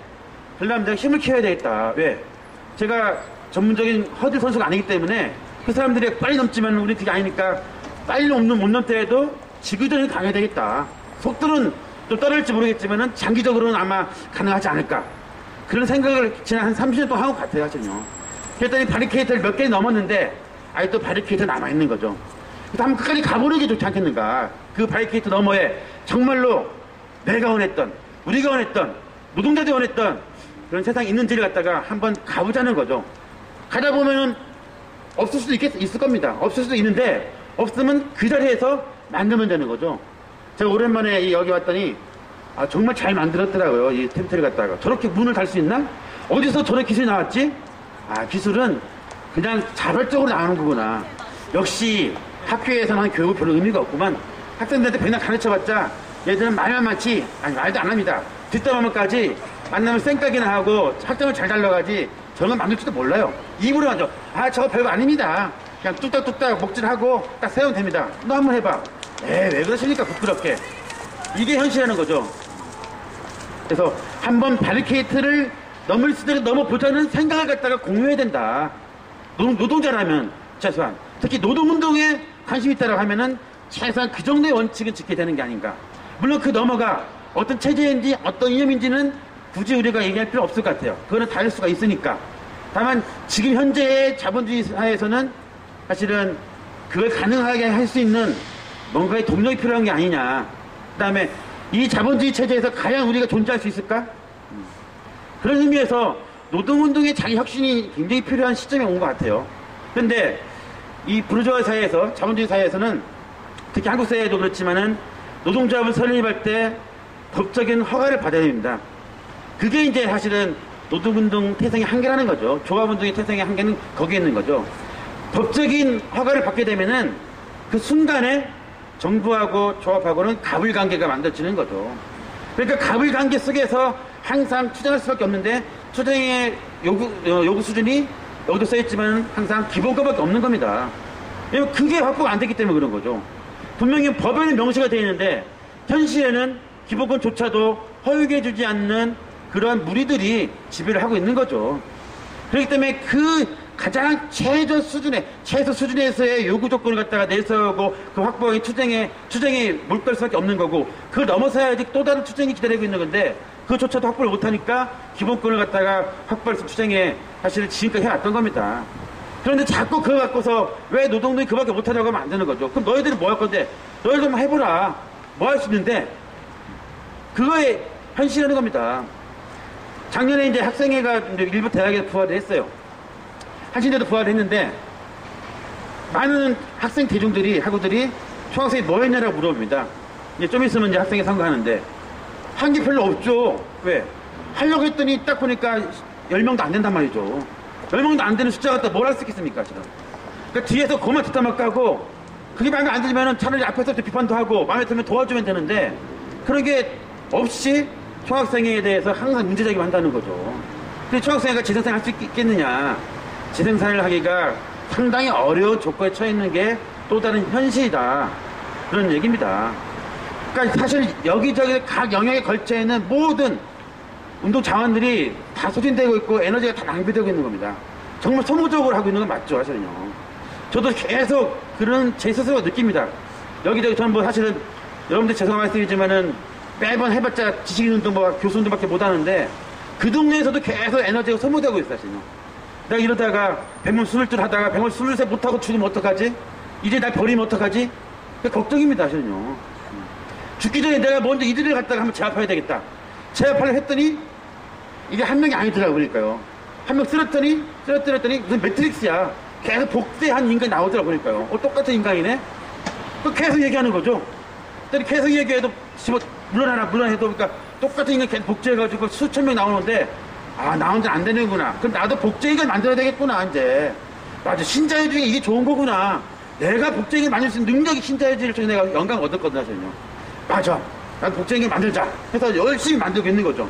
그러려면 내가 힘을 키워야 되겠다. 왜? 제가 전문적인 허들 선수가 아니기 때문에 그 사람들이 빨리 넘지만 우리 그게 아니니까 빨리 못 넘더라도 지그재는 강해야 되겠다. 속도는 좀 떨어질지 모르겠지만은 장기적으로는 아마 가능하지 않을까. 그런 생각을 지난 한 30년 동안 한 것 같아요, 사실요. 그랬더니 바리케이트를 몇 개 넘었는데 아직도 바리케이트 남아있는 거죠. 그래서 한번 끝까지 가보는 게 좋지 않겠는가. 그 바리케이트 너머에 정말로 내가 원했던, 우리가 원했던, 노동자들이 원했던 그런 세상이 있는지를 갖다가 한번 가보자는 거죠. 가다 보면은 없을 수도 있을 겁니다. 없을 수도 있는데 없으면 그 자리에서 만들면 되는 거죠. 제가 오랜만에 여기 왔더니 정말 잘 만들었더라고요. 이 텐트를 갖다가. 저렇게 문을 달 수 있나? 어디서 저런 기술이 나왔지? 기술은 그냥 자발적으로 나오는 거구나. 역시 학교에서는 하는 교육은 별로 의미가 없구만. 학생들한테 맨날 가르쳐봤자 얘들은 말만 많지 말도 안 합니다. 뒷담화만까지 만나면 쌩까기나 하고 학점을 잘 달러가지 저런 건 만들지도 몰라요. 입으로 하죠. 저거 별거 아닙니다. 그냥 뚝딱뚝딱 목질하고 딱 세우면 됩니다. 너 한번 해봐. 왜 그러십니까? 부끄럽게. 이게 현실이라는 거죠. 그래서 한번 바리케이트를 넘어보자는 생각을 갖다가 공유해야 된다. 노동자라면 최소한 특히 노동운동에 관심이 있다고 하면은 최소한 그 정도의 원칙은 지켜야 되는 게 아닌가. 물론 그 넘어가 어떤 체제인지 어떤 이념인지는 굳이 우리가 얘기할 필요 없을 것 같아요. 그거는 다를 수가 있으니까. 다만 지금 현재의 자본주의 사회에서는 사실은 그걸 가능하게 할 수 있는 뭔가의 동력이 필요한 게 아니냐. 그 다음에 이 자본주의 체제에서 과연 우리가 존재할 수 있을까? 그런 의미에서 노동운동의 자기 혁신이 굉장히 필요한 시점에 온 것 같아요. 그런데 이 부르주아 사회에서, 자본주의 사회에서는 특히 한국 사회에도 그렇지만은 노동조합을 설립할 때 법적인 허가를 받아야 됩니다. 그게 이제 사실은 노동운동 태생의 한계라는 거죠. 조합운동의 태생의 한계는 거기에 있는 거죠. 법적인 허가를 받게 되면은 그 순간에 정부하고 조합하고는 갑을관계가 만들어지는 거죠. 그러니까 갑을관계 속에서 항상 투쟁할 수밖에 없는데 투쟁의 요구 수준이 여기도 써있지만 항상 기본권밖에 없는 겁니다. 왜냐면 그게 확보가 안 됐기 때문에 그런 거죠. 분명히 법에는 명시가 되어 있는데 현실에는 기본권조차도 허용해주지 않는 그러한 무리들이 지배를 하고 있는 거죠. 그렇기 때문에 그 가장 최소 수준에서의 요구 조건을 갖다가 내세우고 그 확보의 투쟁에 몰두할 수밖에 없는 거고, 그걸 넘어서야지 또 다른 투쟁이 기다리고 있는 건데 그조차도 확보를 못하니까 기본권을 갖다가 확보해서 투쟁에 사실은 지금까지 해왔던 겁니다. 그런데 자꾸 그거 갖고서 왜 노동동이 그밖에 못하냐고 하면 안 되는 거죠. 그럼 너희들은 뭐 할 건데? 너희들 한번 해보라. 뭐 할 수 있는데? 그거에 현실하는 겁니다. 작년에 이제 학생회가 일부 대학에 부활을 했어요. 한신대도 부활을 했는데 많은 학생 학우들이 총학생이 뭐 했냐라고 물어봅니다. 이제 좀 있으면 이제 학생회 선거하는데 한 게 별로 없죠. 왜? 하려고 했더니 딱 보니까 10명도 안 된단 말이죠. 10명도 안 되는 숫자 갖다 뭘 할 수 있겠습니까, 지금. 그러니까 뒤에서 고만 뒷담화 까고 그게 마음에 안 들면은 차라리 앞에서부터 비판도 하고 마음에 들면 도와주면 되는데 그런 게 없이 총학생회에 대해서 항상 문제제기만 한다는 거죠. 근데 총학생회가 재생산을 할 수 있겠느냐. 재생산을 하기가 상당히 어려운 조건에 처해 있는 게 또 다른 현실이다. 그런 얘기입니다. 그러니까 사실 여기저기 각 영역에 걸쳐 있는 모든 운동 자원들이 다 소진되고 있고 에너지가 다 낭비되고 있는 겁니다. 정말 소모적으로 하고 있는 건 맞죠, 사실은요. 저도 계속 그런 제 스스로가 느낍니다. 여기저기 저는 뭐 사실은 여러분들 죄송한 말씀이지만은 매번 해봤자 지식인운동, 교수운동밖에 못하는데 그 동네에서도 계속 에너지가 소모되고 있어요, 사실은요. 내가 이러다가 100번 22 하다가 100번 23 못하고 죽으면 어떡하지? 이제 날 버리면 어떡하지? 걱정입니다, 사실은요. 죽기 전에 내가 먼저 이들을 갖다가 한번 제압해야 되겠다. 제압하려고 했더니 이게 한 명이 아니더라고. 그러니까요. 한 명 쓰러뜨렸더니 무슨 매트릭스야. 계속 복제한 인간이 나오더라고. 그러니까요. 똑같은 인간이네. 계속 얘기하는 거죠. 계속 얘기해도 물러나라 해도 그러니까 똑같은 인간 계속 복제해가지고 수천 명 나오는데 나 혼자 안 되는구나. 그럼 나도 복제인간 만들어야 되겠구나. 이제 맞아. 신자유 중에 이게 좋은 거구나. 내가 복제인간 만들 수 있는 능력이 신자유주의를 통해 내가 영감을 얻었거든. 사실은요. 맞아. 나도 복제인간 만들자 해서 열심히 만들고 있는 거죠.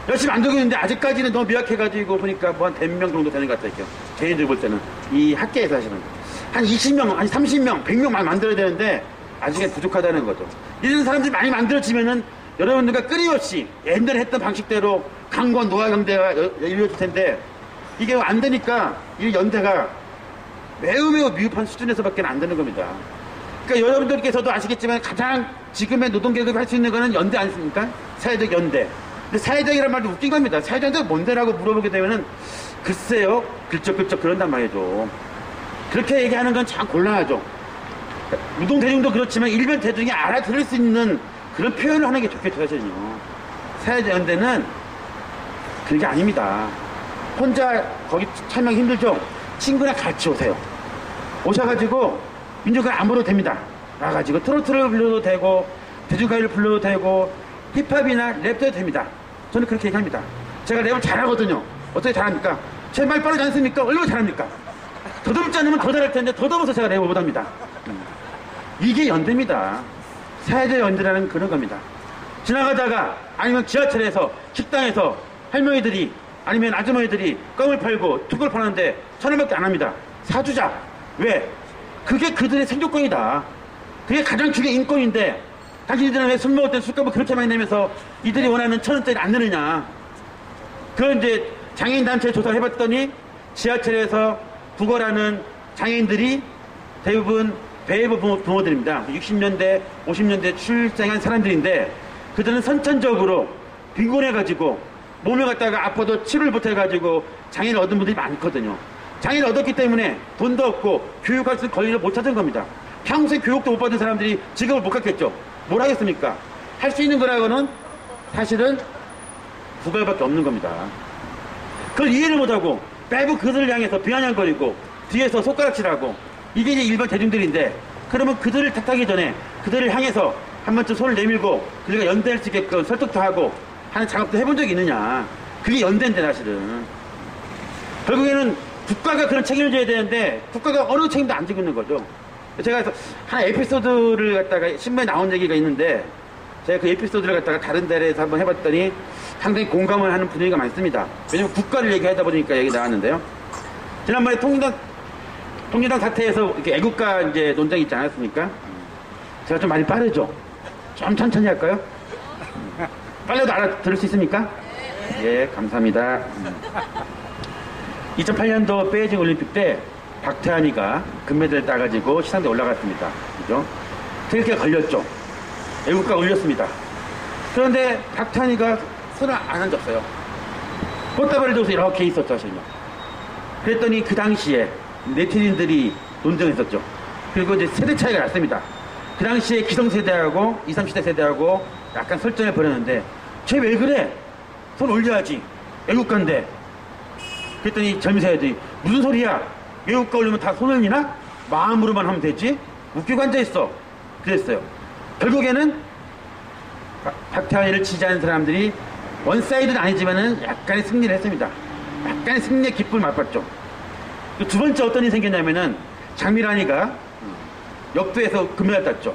열심히 만들고 있는데 아직까지는 너무 미약해가지고 보니까 뭐 한 100명 정도 되는 것 같아요. 저희들 볼 때는 이 학계에서 사실은 한 20명, 한 30명, 100명 만들어야 되는데 아직은 부족하다는 거죠. 이런 사람들이 많이 만들어지면은 여러분들과 끊임없이 옛날에 했던 방식대로 강권 노화경대가 이루어질 텐데 이게 안 되니까 이 연대가 매우 미흡한 수준에서밖에 안 되는 겁니다. 그러니까 여러분들께서도 아시겠지만 가장 지금의 노동계급이 할 수 있는 거는 연대 아니십니까? 사회적 연대. 근데 사회적이란 말도 웃긴 겁니다. 사회적 연대가 뭔데라고 물어보게 되면은 글쎄요, 글쩍글쩍 그런단 말이죠. 그렇게 얘기하는 건 참 곤란하죠. 노동 대중도 그렇지만 일반 대중이 알아들을 수 있는 그런 표현을 하는 게 좋겠죠, 사실은요. 사회적 연대는 그게 아닙니다. 혼자 거기 참여하기 힘들죠? 친구랑 같이 오세요. 오셔가지고 민족을 안 불러도 됩니다. 나가지고 트로트를 불러도 되고 대중가요를 불러도 되고 힙합이나 랩도 해도 됩니다. 저는 그렇게 얘기합니다. 제가 랩을 잘하거든요. 어떻게 잘합니까? 제 말 빠르지 않습니까? 얼마나 잘합니까? 더듬지 않으면 더 잘할 텐데 더듬어서 제가 랩을 못합니다. 이게 연대입니다. 사회적 연대라는 그런 겁니다. 지나가다가 아니면 지하철에서 식당에서 할머니들이 아니면 아주머니들이 껌을 팔고 툭을 파는데 1,000원밖에 안 합니다. 사주자. 왜? 그게 그들의 생존권이다. 그게 가장 중요한 인권인데 당신들은 왜 술 먹을 때 술값을 그렇게 많이 내면서 이들이 원하는 1,000원짜리 안 내느냐. 그건 이제 장애인단체 조사를 해봤더니 지하철에서 구걸하는 장애인들이 대부분 베이브 부모들입니다. 60년대, 50년대 출생한 사람들인데 그들은 선천적으로 빈곤해가지고 몸을 갖다가 아파도 치료를 못해가지고 장애를 얻은 분들이 많거든요. 장애를 얻었기 때문에 돈도 없고 교육할 수 있는 권리를 못 찾은 겁니다. 평생 교육도 못 받은 사람들이 직업을 못 갖겠죠. 뭘 하겠습니까? 할 수 있는 거라고는 사실은 구걸밖에 없는 겁니다. 그걸 이해를 못하고 매부 그들을 향해서 비아냥거리고 뒤에서 손가락질하고 이게 이제 일반 대중들인데 그러면 그들을 탓하기 전에 그들을 향해서 한 번쯤 손을 내밀고 그들과 연대할 수 있게끔 설득도 하고 하는 작업도 해본 적이 있느냐. 그게 연대인데 사실은. 결국에는 국가가 그런 책임을 져야 되는데 국가가 어느 책임도 안 지고 있는 거죠. 제가 하나 에피소드를 갖다가 신문에 나온 얘기가 있는데 제가 그 에피소드를 갖다가 다른 데에서 한번 해봤더니 상당히 공감을 하는 분위기가 많습니다. 왜냐면 국가를 얘기하다 보니까 얘기 나왔는데요. 지난번에 통일당 사태에서 이렇게 애국가 이제 논쟁이 있지 않았습니까? 제가 좀 많이 빠르죠? 좀 천천히 할까요? 빨라도 알아들을 수 있습니까? 예, 감사합니다. 2008년도 베이징 올림픽 때 박태환이가 금메달을 따가지고 시상대에 올라갔습니다. 그죠? 태극기가 걸렸죠. 애국가가 울렸습니다. 그런데 박태환이가 손을 안 얹었어요. 꽃다발을 들고서 이렇게 있었죠, 사실요. 그랬더니 그 당시에 네티즌들이 논쟁했었죠. 그리고 이제 세대 차이가 났습니다. 그 당시에 기성세대하고 20, 30대 세대하고 약간 설전을 벌였는데 쟤 왜 그래? 손 올려야지. 애국가인데. 그랬더니 젊은 세대들이 무슨 소리야? 애국가 올리면 다 손 올리나? 마음으로만 하면 되지? 웃기고 앉아있어. 그랬어요. 결국에는 박태환이를 지지하는 사람들이 원사이드는 아니지만은 약간의 승리를 했습니다. 약간의 승리의 기쁨을 맛봤죠. 두 번째 어떤 일이 생겼냐면은 장미란이가 역도에서 금메달 땄죠.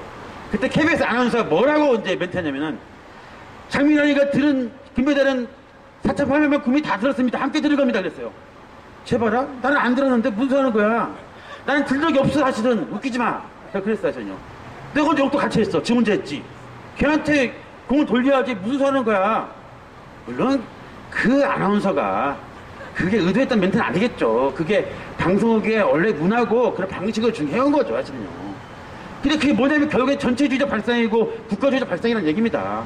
그때 KBS 아나운서가 뭐라고 이제 멘트했냐면은 장미란이가 들은 금메달은 4,800만 국민이 다 들었습니다. 함께 들을 겁니다. 그랬어요. 제발아? 나는 안 들었는데 무슨 소리 하는 거야? 나는 들 적이 없어 사실은. 웃기지 마. 제가 그랬어요. 전혀. 내가 언제 역도 같이 했어. 지 혼자 했지. 걔한테 공을 돌려야지 무슨 소리 하는 거야? 물론 그 아나운서가 그게 의도했던 멘트는 아니겠죠. 그게 방송국의 원래 문화고 그런 방식을 중요한 거죠, 사실은요. 근데 그게 뭐냐면 결국에 전체주의적 발상이고 국가주의적 발상이라는 얘기입니다.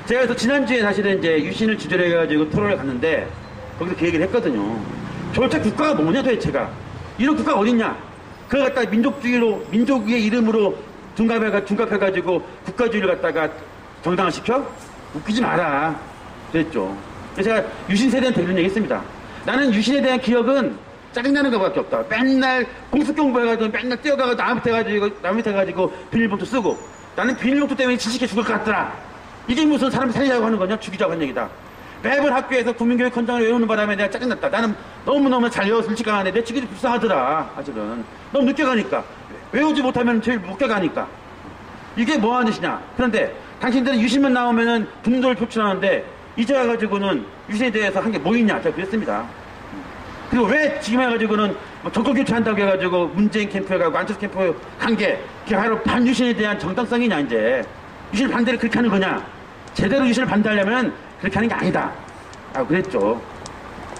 제가 그래서 지난주에 사실은 이제 유신을 주제로 해가지고 토론을 갔는데 거기서 그 얘기를 했거든요. 도대체 국가가 뭐냐 도대체가. 이런 국가가 어딨냐. 그걸 갖다가 민족주의로, 민족의 이름으로 둔갑해가지고 국가주의를 갖다가 정당화시켜? 웃기지 마라. 그랬죠. 그래서 제가 유신 세대한테 이런 얘기 했습니다. 나는 유신에 대한 기억은 짜증나는 것밖에 없다. 맨날 공습 공부해가지고 맨날 뛰어가가지고 나무 밑에 가지고 비닐봉투 쓰고 나는 비닐봉투 때문에 지식해 죽을 것 같더라. 이게 무슨 사람 살리자고 하는 거냐? 죽이자고 하는 얘기다. 매번 학교에서 국민교육 헌장을 외우는 바람에 내가 짜증났다. 나는 너무너무 잘 외워서 일찍 가는데 내 친구들이 불쌍하더라. 사실은. 너무 늦게 가니까. 외우지 못하면 제일 늦게 가니까. 이게 뭐 하는 짓이냐. 그런데 당신들은 유신만 나오면은 분노를 표출하는데 이제 와가지고는 유신에 대해서 한 게 뭐 있냐. 제가 그랬습니다. 그리고 왜 지금 해가지고는 뭐 정권 교체한다고 해가지고 문재인 캠프에 가고 안철수 캠프에 간 게 그게 바로 반유신에 대한 정당성이냐 이제. 유신 반대를 그렇게 하는 거냐. 제대로 유신을 반대하려면 그렇게 하는 게 아니다. 라고 그랬죠.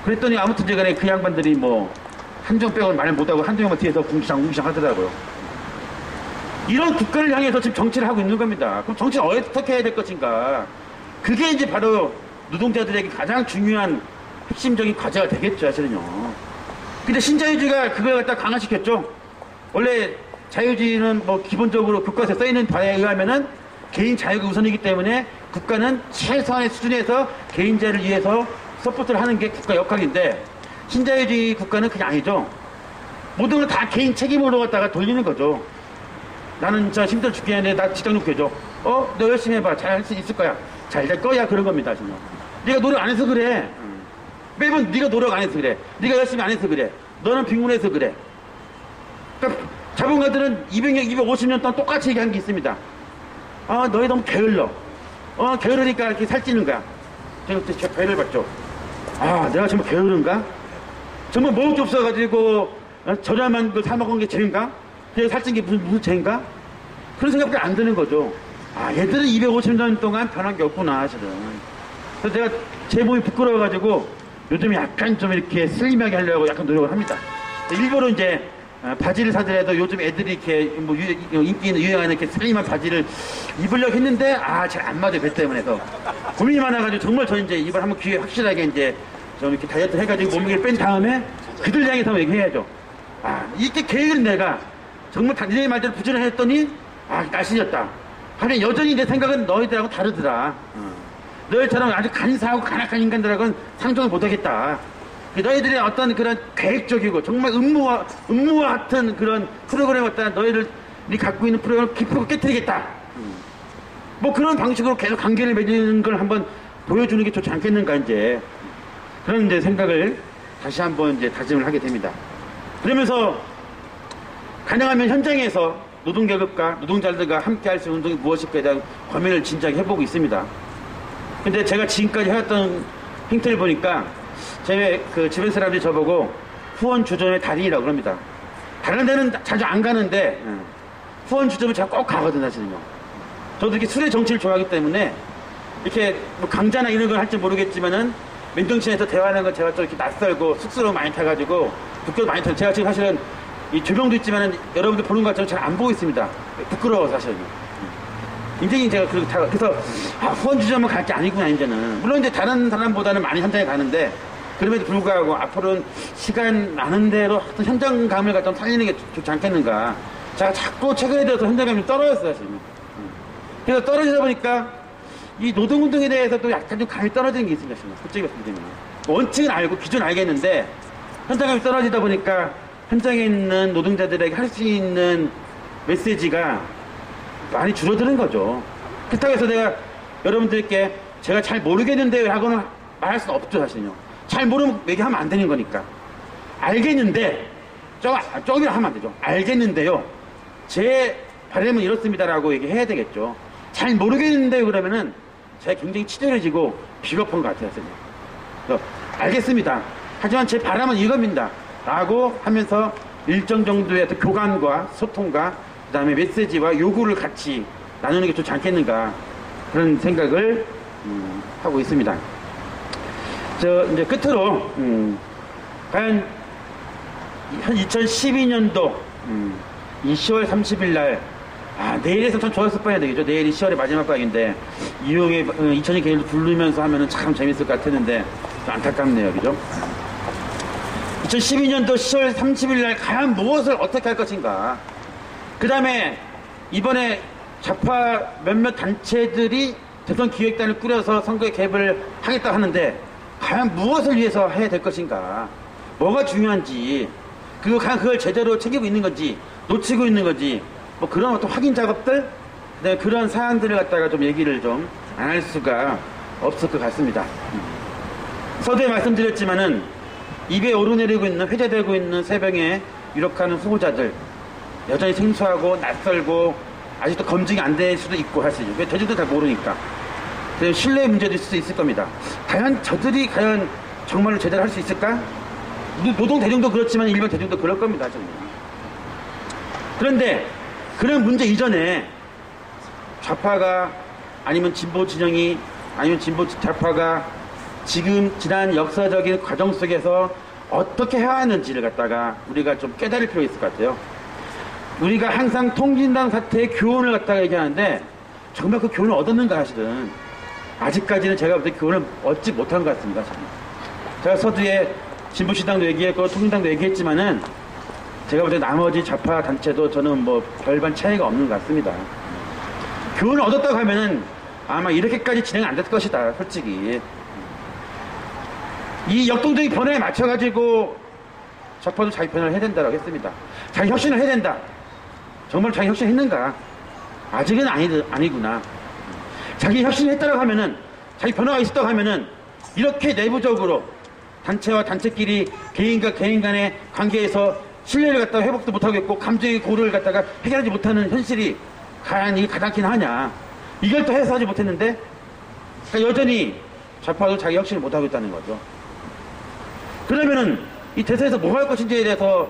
그랬더니 아무튼 제간에 그 양반들이 뭐 한정 빼고는 말 못하고 한두 명만 뒤에서 궁시렁 하더라고요. 이런 국가를 향해서 지금 정치를 하고 있는 겁니다. 그럼 정치를 어떻게 해야 될 것인가? 그게 이제 바로 노동자들에게 가장 중요한 핵심적인 과제가 되겠죠, 사실은요. 근데 신자유주의가 그걸 갖다 강화시켰죠. 원래 자유주의는 뭐 기본적으로 국가에서 써있는 바에 의하면은 개인 자유가 우선이기 때문에 국가는 최소한의 수준에서 개인자를 위해서 서포트를 하는 게 국가 역할인데, 신자유주의 국가는 그게 아니죠. 모든 걸 다 개인 책임으로 갖다가 돌리는 거죠. 나는 진짜 힘들어 죽겠는데 나 직장 놓게 해줘. 너 열심히 해봐. 잘 할 수 있을 거야. 잘 될 거야. 그런 겁니다, 지금. 네가 노력 안 해서 그래. 매번 네가 노력 안 해서 그래. 네가 열심히 안 해서 그래. 너는 빈곤해서 그래. 그러니까 자본가들은 200년, 250년 동안 똑같이 얘기한 게 있습니다. 너희 너무 게을러. 게으르니까 이렇게 살찌는 거야. 제가 그때 배를 봤죠. 내가 정말 게으른가? 정말 먹을 게 없어가지고 저렴한 걸 사먹은 게 죄인가? 그래서 살찐 게 무슨 죄인가? 그런 생각밖에 안 드는 거죠. 얘들은 250년 동안 변한 게 없구나, 사실은. 그래서 제가 제 몸이 부끄러워가지고 요즘 약간 좀 이렇게 슬림하게 하려고 약간 노력을 합니다. 일부러 이제 바지를 사더라도 요즘 애들이 이렇게 뭐 인기 있는 유행하는 이렇게 슬림한 바지를 입으려고 했는데 잘 안 맞아요. 배 때문에. 해서 고민이 많아가지고 정말 저 이제 이번 한번 기회에 확실하게 이제 좀 이렇게 다이어트 해가지고 몸무게를 뺀 다음에 그들 향해서 얘기해야죠. 이렇게 계획은 내가 정말 니네 말대로 부지런했더니 날씬했다. 하긴 여전히 내 생각은 너희들하고 다르더라. 너희처럼 아주 간사하고 간악한 인간들하고는 상종을 못하겠다. 너희들의 어떤 그런 계획적이고 정말 음모와 같은 그런 프로그램 갖다 너희들이 갖고 있는 프로그램을 기쁘고 깨뜨리겠다. 뭐 그런 방식으로 계속 관계를 맺는 걸 한번 보여주는 게 좋지 않겠는가, 이제. 그런 이제 생각을 다시 한번 이제 다짐을 하게 됩니다. 그러면서 가능하면 현장에서 노동계급과 노동자들과 함께 할 수 있는 운동이 무엇일까에 대한 고민을 진작에 해보고 있습니다. 근데 제가 지금까지 해왔던 행태를 보니까 제 주변 사람들이 저보고 후원 주점의 달인이라고 그럽니다. 다른 데는 자주 안 가는데 후원 주점을 제가 꼭 가거든요, 사실은요. 저도 이렇게 술의 정치를 좋아하기 때문에 이렇게 뭐 강좌나 이런 걸 할지 모르겠지만은 맨정신에서 대화하는 건 제가 좀 이렇게 낯설고 쑥스러움 많이 타가지고 부끄러워 많이 타요. 제가 지금 사실은 이 조명도 있지만은 여러분들 보는 것처럼 잘 안 보고 있습니다. 부끄러워, 사실은. 인생이 제가 그래서 후원 주점을 갈 게 아니구나, 이제는. 물론 이제 다른 사람보다는 많이 현장에 가는데 그럼에도 불구하고 앞으로는 시간 나는 대로 어떤 현장감을 갖다 살리는 게 좋지 않겠는가. 제가 자꾸 최근에 들어서 현장감이 떨어졌어요, 지금. 그래서 떨어지다 보니까 이 노동운동에 대해서 또 약간 좀 감이 떨어지는 게 있습니다, 지금. 솔직히 말씀드리면. 원칙은 알고 기준은 알겠는데 현장감이 떨어지다 보니까 현장에 있는 노동자들에게 할 수 있는 메시지가 많이 줄어드는 거죠. 그렇다고 해서 내가 여러분들께 제가 잘 모르겠는데요 하고는 말할 수는 없죠, 사실은요. 잘 모르면 얘기하면 안 되는 거니까. 알겠는데, 저기를 하면 안 되죠. 알겠는데요. 제 바람은 이렇습니다라고 얘기해야 되겠죠. 잘 모르겠는데요 그러면은 제가 굉장히 치졸해지고 비겁한 것 같아요, 그래서 알겠습니다. 하지만 제 바람은 이겁니다. 라고 하면서 일정 정도의 어떤 교감과 소통과 그 다음에 메시지와 요구를 같이 나누는 게 좋지 않겠는가, 그런 생각을 하고 있습니다. 이제 끝으로 과연 한 2012년도 이 10월 30일 날 내일에서 참 좋았을 뻔해야 되겠죠. 내일이 10월의 마지막 방인데 이용의 2000년 계획을 부르면서 하면은 참 재밌을 것 같았는데 안타깝네요, 그죠? 2012년도 10월 30일 날 과연 무엇을 어떻게 할 것인가. 그 다음에 이번에 좌파 몇몇 단체들이 대선 기획단을 꾸려서 선거에 개입을 하겠다 하는데 과연 무엇을 위해서 해야 될 것인가, 뭐가 중요한지, 그걸 제대로 챙기고 있는 건지 놓치고 있는 건지, 뭐 그런 어떤 확인 작업들, 네, 그런 사안들을 갖다가 좀 얘기를 좀 안 할 수가 없을 것 같습니다. 서두에 말씀드렸지만은 입에 오르내리고 있는, 회자되고 있는 세 명의 유력한 후보자들 여전히 생소하고 낯설고 아직도 검증이 안 될 수도 있고 할 수 있죠. 저들도 잘 모르니까. 신뢰의 문제도 있을 수 있을 겁니다. 과연 저들이 정말로 제대로 할 수 있을까? 노동 대중도 그렇지만 일반 대중도 그럴 겁니다, 정말. 그런데 그런 문제 이전에 좌파가 아니면 진보 진영이 아니면 진보 좌파가 지난 역사적인 과정 속에서 어떻게 해왔는지를 갖다가 우리가 좀 깨달을 필요가 있을 것 같아요. 우리가 항상 통진당 사태의 교훈을 갖다가 얘기하는데 정말 그 교훈을 얻었는가 사실은 아직까지는 제가 볼 때 교훈을 얻지 못한 것 같습니다. 제가 서두에 진보신당도 얘기했고 통진당도 얘기했지만은 제가 볼 때 나머지 좌파 단체도 저는 뭐 별반 차이가 없는 것 같습니다. 교훈을 얻었다고 하면은 아마 이렇게까지 진행 안 됐을 것이다, 솔직히. 이 역동적인 변화에 맞춰가지고 좌파도 자기 변화를 해야 된다고 했습니다. 자기 혁신을 해야 된다. 정말 자기 혁신했는가? 아직은 아니구나. 자기 혁신을 했다고 하면은, 자기 변화가 있었다고 하면은, 이렇게 내부적으로 단체와 단체끼리 개인과 개인 간의 관계에서 신뢰를 갖다가 회복도 못하겠고, 감정의 고를 갖다가 해결하지 못하는 현실이 과연 이게 가당키나 하냐. 이걸 또 해소하지 못했는데, 그러니까 여전히 좌파도 자기 혁신을 못하고 있다는 거죠. 그러면은, 이 대선에서 뭐 할 것인지에 대해서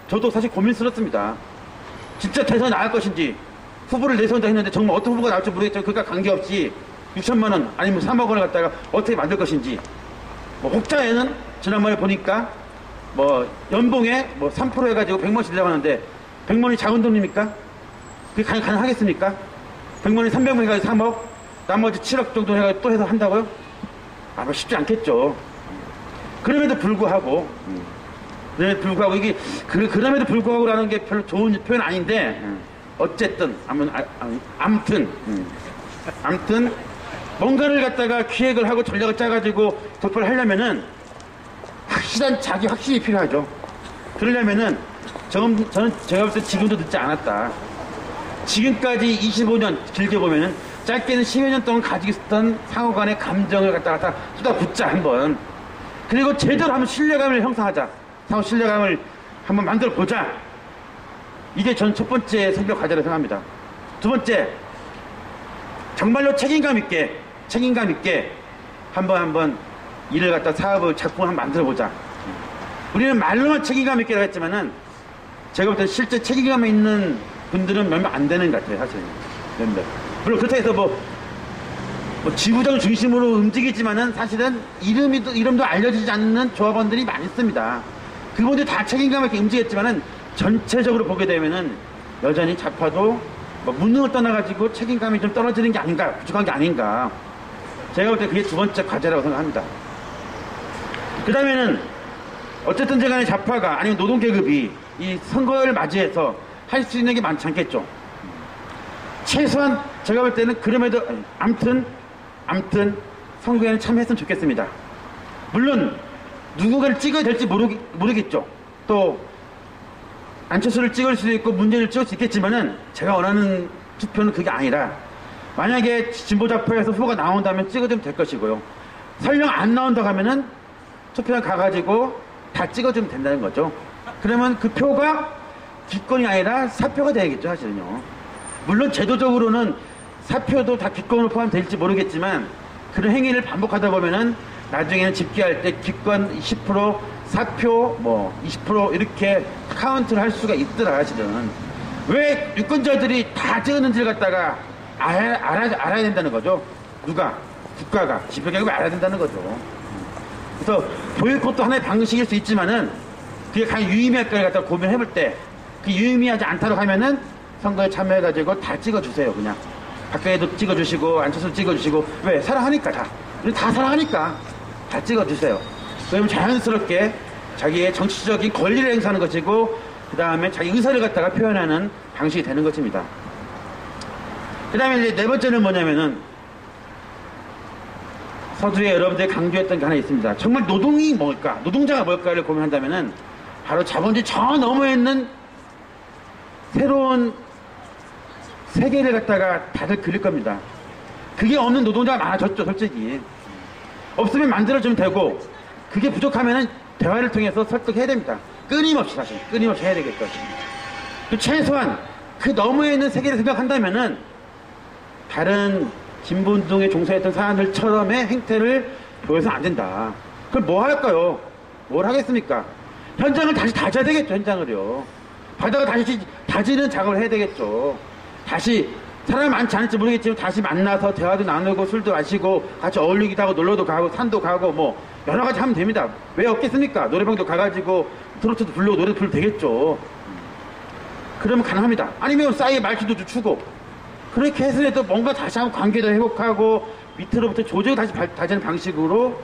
저도 사실 고민스럽습니다. 진짜 대선 나갈 것인지, 후보를 내세운다 했는데 정말 어떤 후보가 나올지 모르겠지만 그것과 관계없이 6천만 원 아니면 3억 원을 갖다가 어떻게 만들 것인지. 뭐 혹자에는 지난번에 보니까 뭐 연봉에 뭐 3% 해가지고 100만원씩 내려고 하는데 100만원이 작은 돈입니까? 그게 가능하겠습니까? 100만원이 300만 해가지고 3억, 나머지 7억 정도 해가지고 또 해서 한다고요? 아마 쉽지 않겠죠. 그럼에도 불구하고 이게 그럼에도 불구하고라는 게 별로 좋은 표현 아닌데 어쨌든 아무튼 뭔가를 갖다가 기획을 하고 전략을 짜가지고 돌파를 하려면은 확실한 자기 확신이 필요하죠. 그러려면은 저는 제가 볼 때 지금도 늦지 않았다. 지금까지 25년 길게 보면은 짧게는 10여 년 동안 가지고 있었던 상호 간의 감정을 갖다가 쏟아붓자 한번. 그리고 제대로 한번 신뢰감을 형성하자. 상호 신뢰감을 한번 만들어 보자. 이게 전 첫 번째 성격 과제라고 생각합니다. 두 번째, 정말로 책임감 있게 한번 일을 갖다 사업을 작품을 한번 만들어 보자. 우리는 말로만 책임감 있게라고 했지만은 제가 볼 때 실제 책임감 있는 분들은 몇몇 안 되는 것 같아요, 사실. 몇몇. 물론 그렇다고 해서 뭐 지구장 중심으로 움직이지만은 사실은 이름도 알려지지 않는 조합원들이 많이 있습니다. 그분들이 다 책임감 있게 움직였지만은 전체적으로 보게 되면은 여전히 좌파도 뭐 무능을 떠나가지고 책임감이 좀 떨어지는 게 아닌가, 부족한 게 아닌가. 제가 볼 때 그게 두 번째 과제라고 생각합니다. 그 다음에는 어쨌든 간에 좌파가 아니면 노동계급이 이 선거를 맞이해서 할 수 있는 게 많지 않겠죠. 최소한 제가 볼 때는 그럼에도 암튼 선거에는 참여했으면 좋겠습니다. 물론 누군가를 찍어야 될지 모르겠죠. 또 안철수를 찍을 수도 있고 문재인을 찍을 수 있겠지만은 제가 원하는 투표는 그게 아니라 만약에 진보좌파에서 후보가 나온다면 찍어주면 될 것이고요. 설령 안 나온다고 하면은 투표장 가가지고 다 찍어주면 된다는 거죠. 그러면 그 표가 기권이 아니라 사표가 되겠죠, 사실은요. 물론 제도적으로는 사표도 다 기권으로 포함될지 모르겠지만 그런 행위를 반복하다 보면은 나중에는 집계할 때 기권 10%, 사표 뭐 20% 이렇게 카운트를 할 수가 있더라, 사실은. 왜 유권자들이 다 찍었는지를 갖다가 알아야 된다는 거죠. 누가? 국가가. 집회계급이 알아야 된다는 거죠. 그래서 보이콧도 하나의 방식일 수 있지만은 그게 과연 유의미할까를 갖다 고민해볼 때 그 유의미하지 않다고 하면은 선거에 참여해가지고 다 찍어주세요, 그냥. 박근혜도 찍어주시고 안철수도 찍어주시고. 왜? 사랑하니까 다. 우리 다 사랑하니까 다 찍어주세요. 그러면 자연스럽게 자기의 정치적인 권리를 행사하는 것이고 그 다음에 자기 의사를 갖다가 표현하는 방식이 되는 것입니다. 그 다음에 이제 네 번째는 뭐냐면은 서두에 여러분들이 강조했던 게 하나 있습니다. 정말 노동이 뭘까? 노동자가 뭘까를 고민한다면은 바로 자본주의 저 너머에 있는 새로운 세계를 갖다가 다들 그릴 겁니다. 그게 없는 노동자가 많아졌죠, 솔직히. 없으면 만들어주면 되고 그게 부족하면은 대화를 통해서 설득해야 됩니다. 끊임없이 사실 끊임없이 해야 되겠죠. 최소한 그 너머에 있는 세계를 생각한다면은 다른 진보운동에 종사했던 사람들처럼의 행태를 보여서는 안 된다. 그럼 뭐 할까요? 뭘 하겠습니까? 현장을 다시 다져야 되겠죠, 현장을요. 바다가 다시 다지는 작업을 해야 되겠죠. 다시 사람이 많지 않을지 모르겠지만 다시 만나서 대화도 나누고 술도 마시고 같이 어울리기도 하고 놀러도 가고 산도 가고 뭐 여러 가지 하면 됩니다. 왜 없겠습니까? 노래방도 가가지고 트로트도 부르고 노래도 부르면 되겠죠. 그러면 가능합니다. 아니면 싸이의 말투도 주고 그렇게 해서 뭔가 다시 한번 관계도 회복하고 밑으로부터 조직을 다시 다지는 방식으로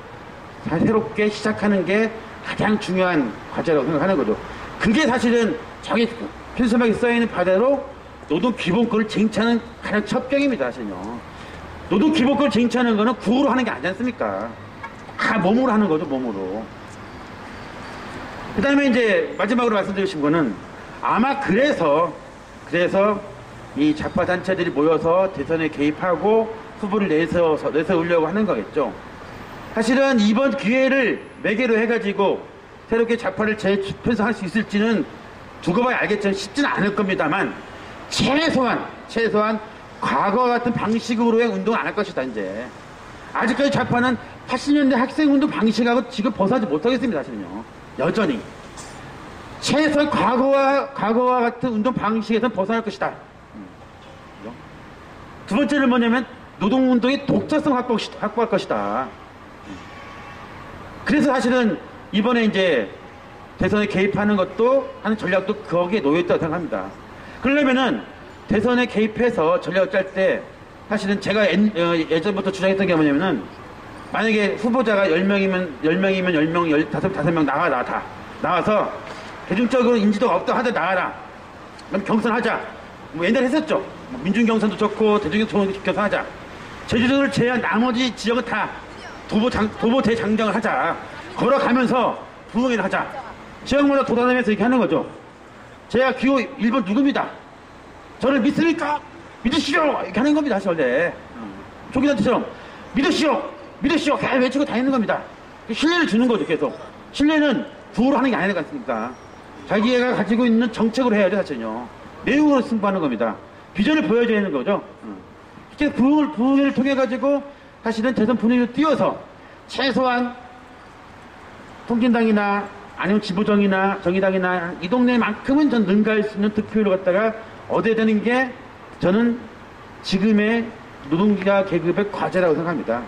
새롭게 시작하는 게 가장 중요한 과제라고 생각하는 거죠. 그게 사실은 자기 편서막에 써있는 바대로 노동 기본권을 쟁취하는 가장 첫 병입니다, 사실은요. 노동 기본권을 쟁취하는 거는 구호로 하는 게 아니지 않습니까? 다 몸으로 하는 거죠, 몸으로. 그 다음에 이제 마지막으로 말씀드리신 거는 아마 그래서 이 좌파 단체들이 모여서 대선에 개입하고 후보를 내세우려고 하는 거겠죠. 사실은 이번 기회를 매개로 해가지고 새롭게 좌파를 재편성할 수 있을지는 두고 봐야 알겠지만 쉽지는 않을 겁니다만 최소한 과거와 같은 방식으로의 운동을 안 할 것이다. 이제 아직까지 좌파는 80년대 학생운동 방식하고 지금 벗어나지 못하겠습니다. 사실은요. 여전히 최소한 과거와 같은 운동 방식에서는 벗어날 것이다. 두 번째는 뭐냐면 노동운동의 독자성 확보할 것이다. 그래서 사실은 이번에 이제 대선에 개입하는 것도 하는 전략도 거기에 놓여있다고 생각합니다. 그러려면은 대선에 개입해서 전략을 짤 때 사실은 제가 예전부터 주장했던 게 뭐냐면은 만약에 후보자가 10명이면 10명, 15명 나와서 대중적으로 인지도가 없다 하더라도 나와라. 그럼 경선하자. 뭐 옛날에 했었죠. 민중 경선도 좋고 대중 경선하자. 제주도를 제외한 나머지 지역은 다 도보 대장정을 하자. 걸어가면서 부흥회를 하자. 지역마다 돌아다니면서 이렇게 하는 거죠. 제가 기호 1번 누굽니다. 저를 믿습니까? 믿으시오! 이렇게 하는 겁니다, 사실 원래. 조기단체처럼 믿으시오! 계속 외치고 다니는 겁니다. 신뢰를 주는 거죠, 계속. 신뢰는 구호로 하는 게 아니지 않습니까? 자기가 가지고 있는 정책으로 해야죠, 사실은요. 내용으로 승부하는 겁니다. 비전을 보여줘야 하는 거죠. 이렇게 부흥회를 통해가지고 사실은 대선 분위기를 띄워서 최소한 통진당이나 아니면 진보정이나 정의당이나 이 동네만큼은 전 능가할 수 있는 득표율을 갖다가 얻어야 되는 게 저는 지금의 노동자 계급의 과제라고 생각합니다.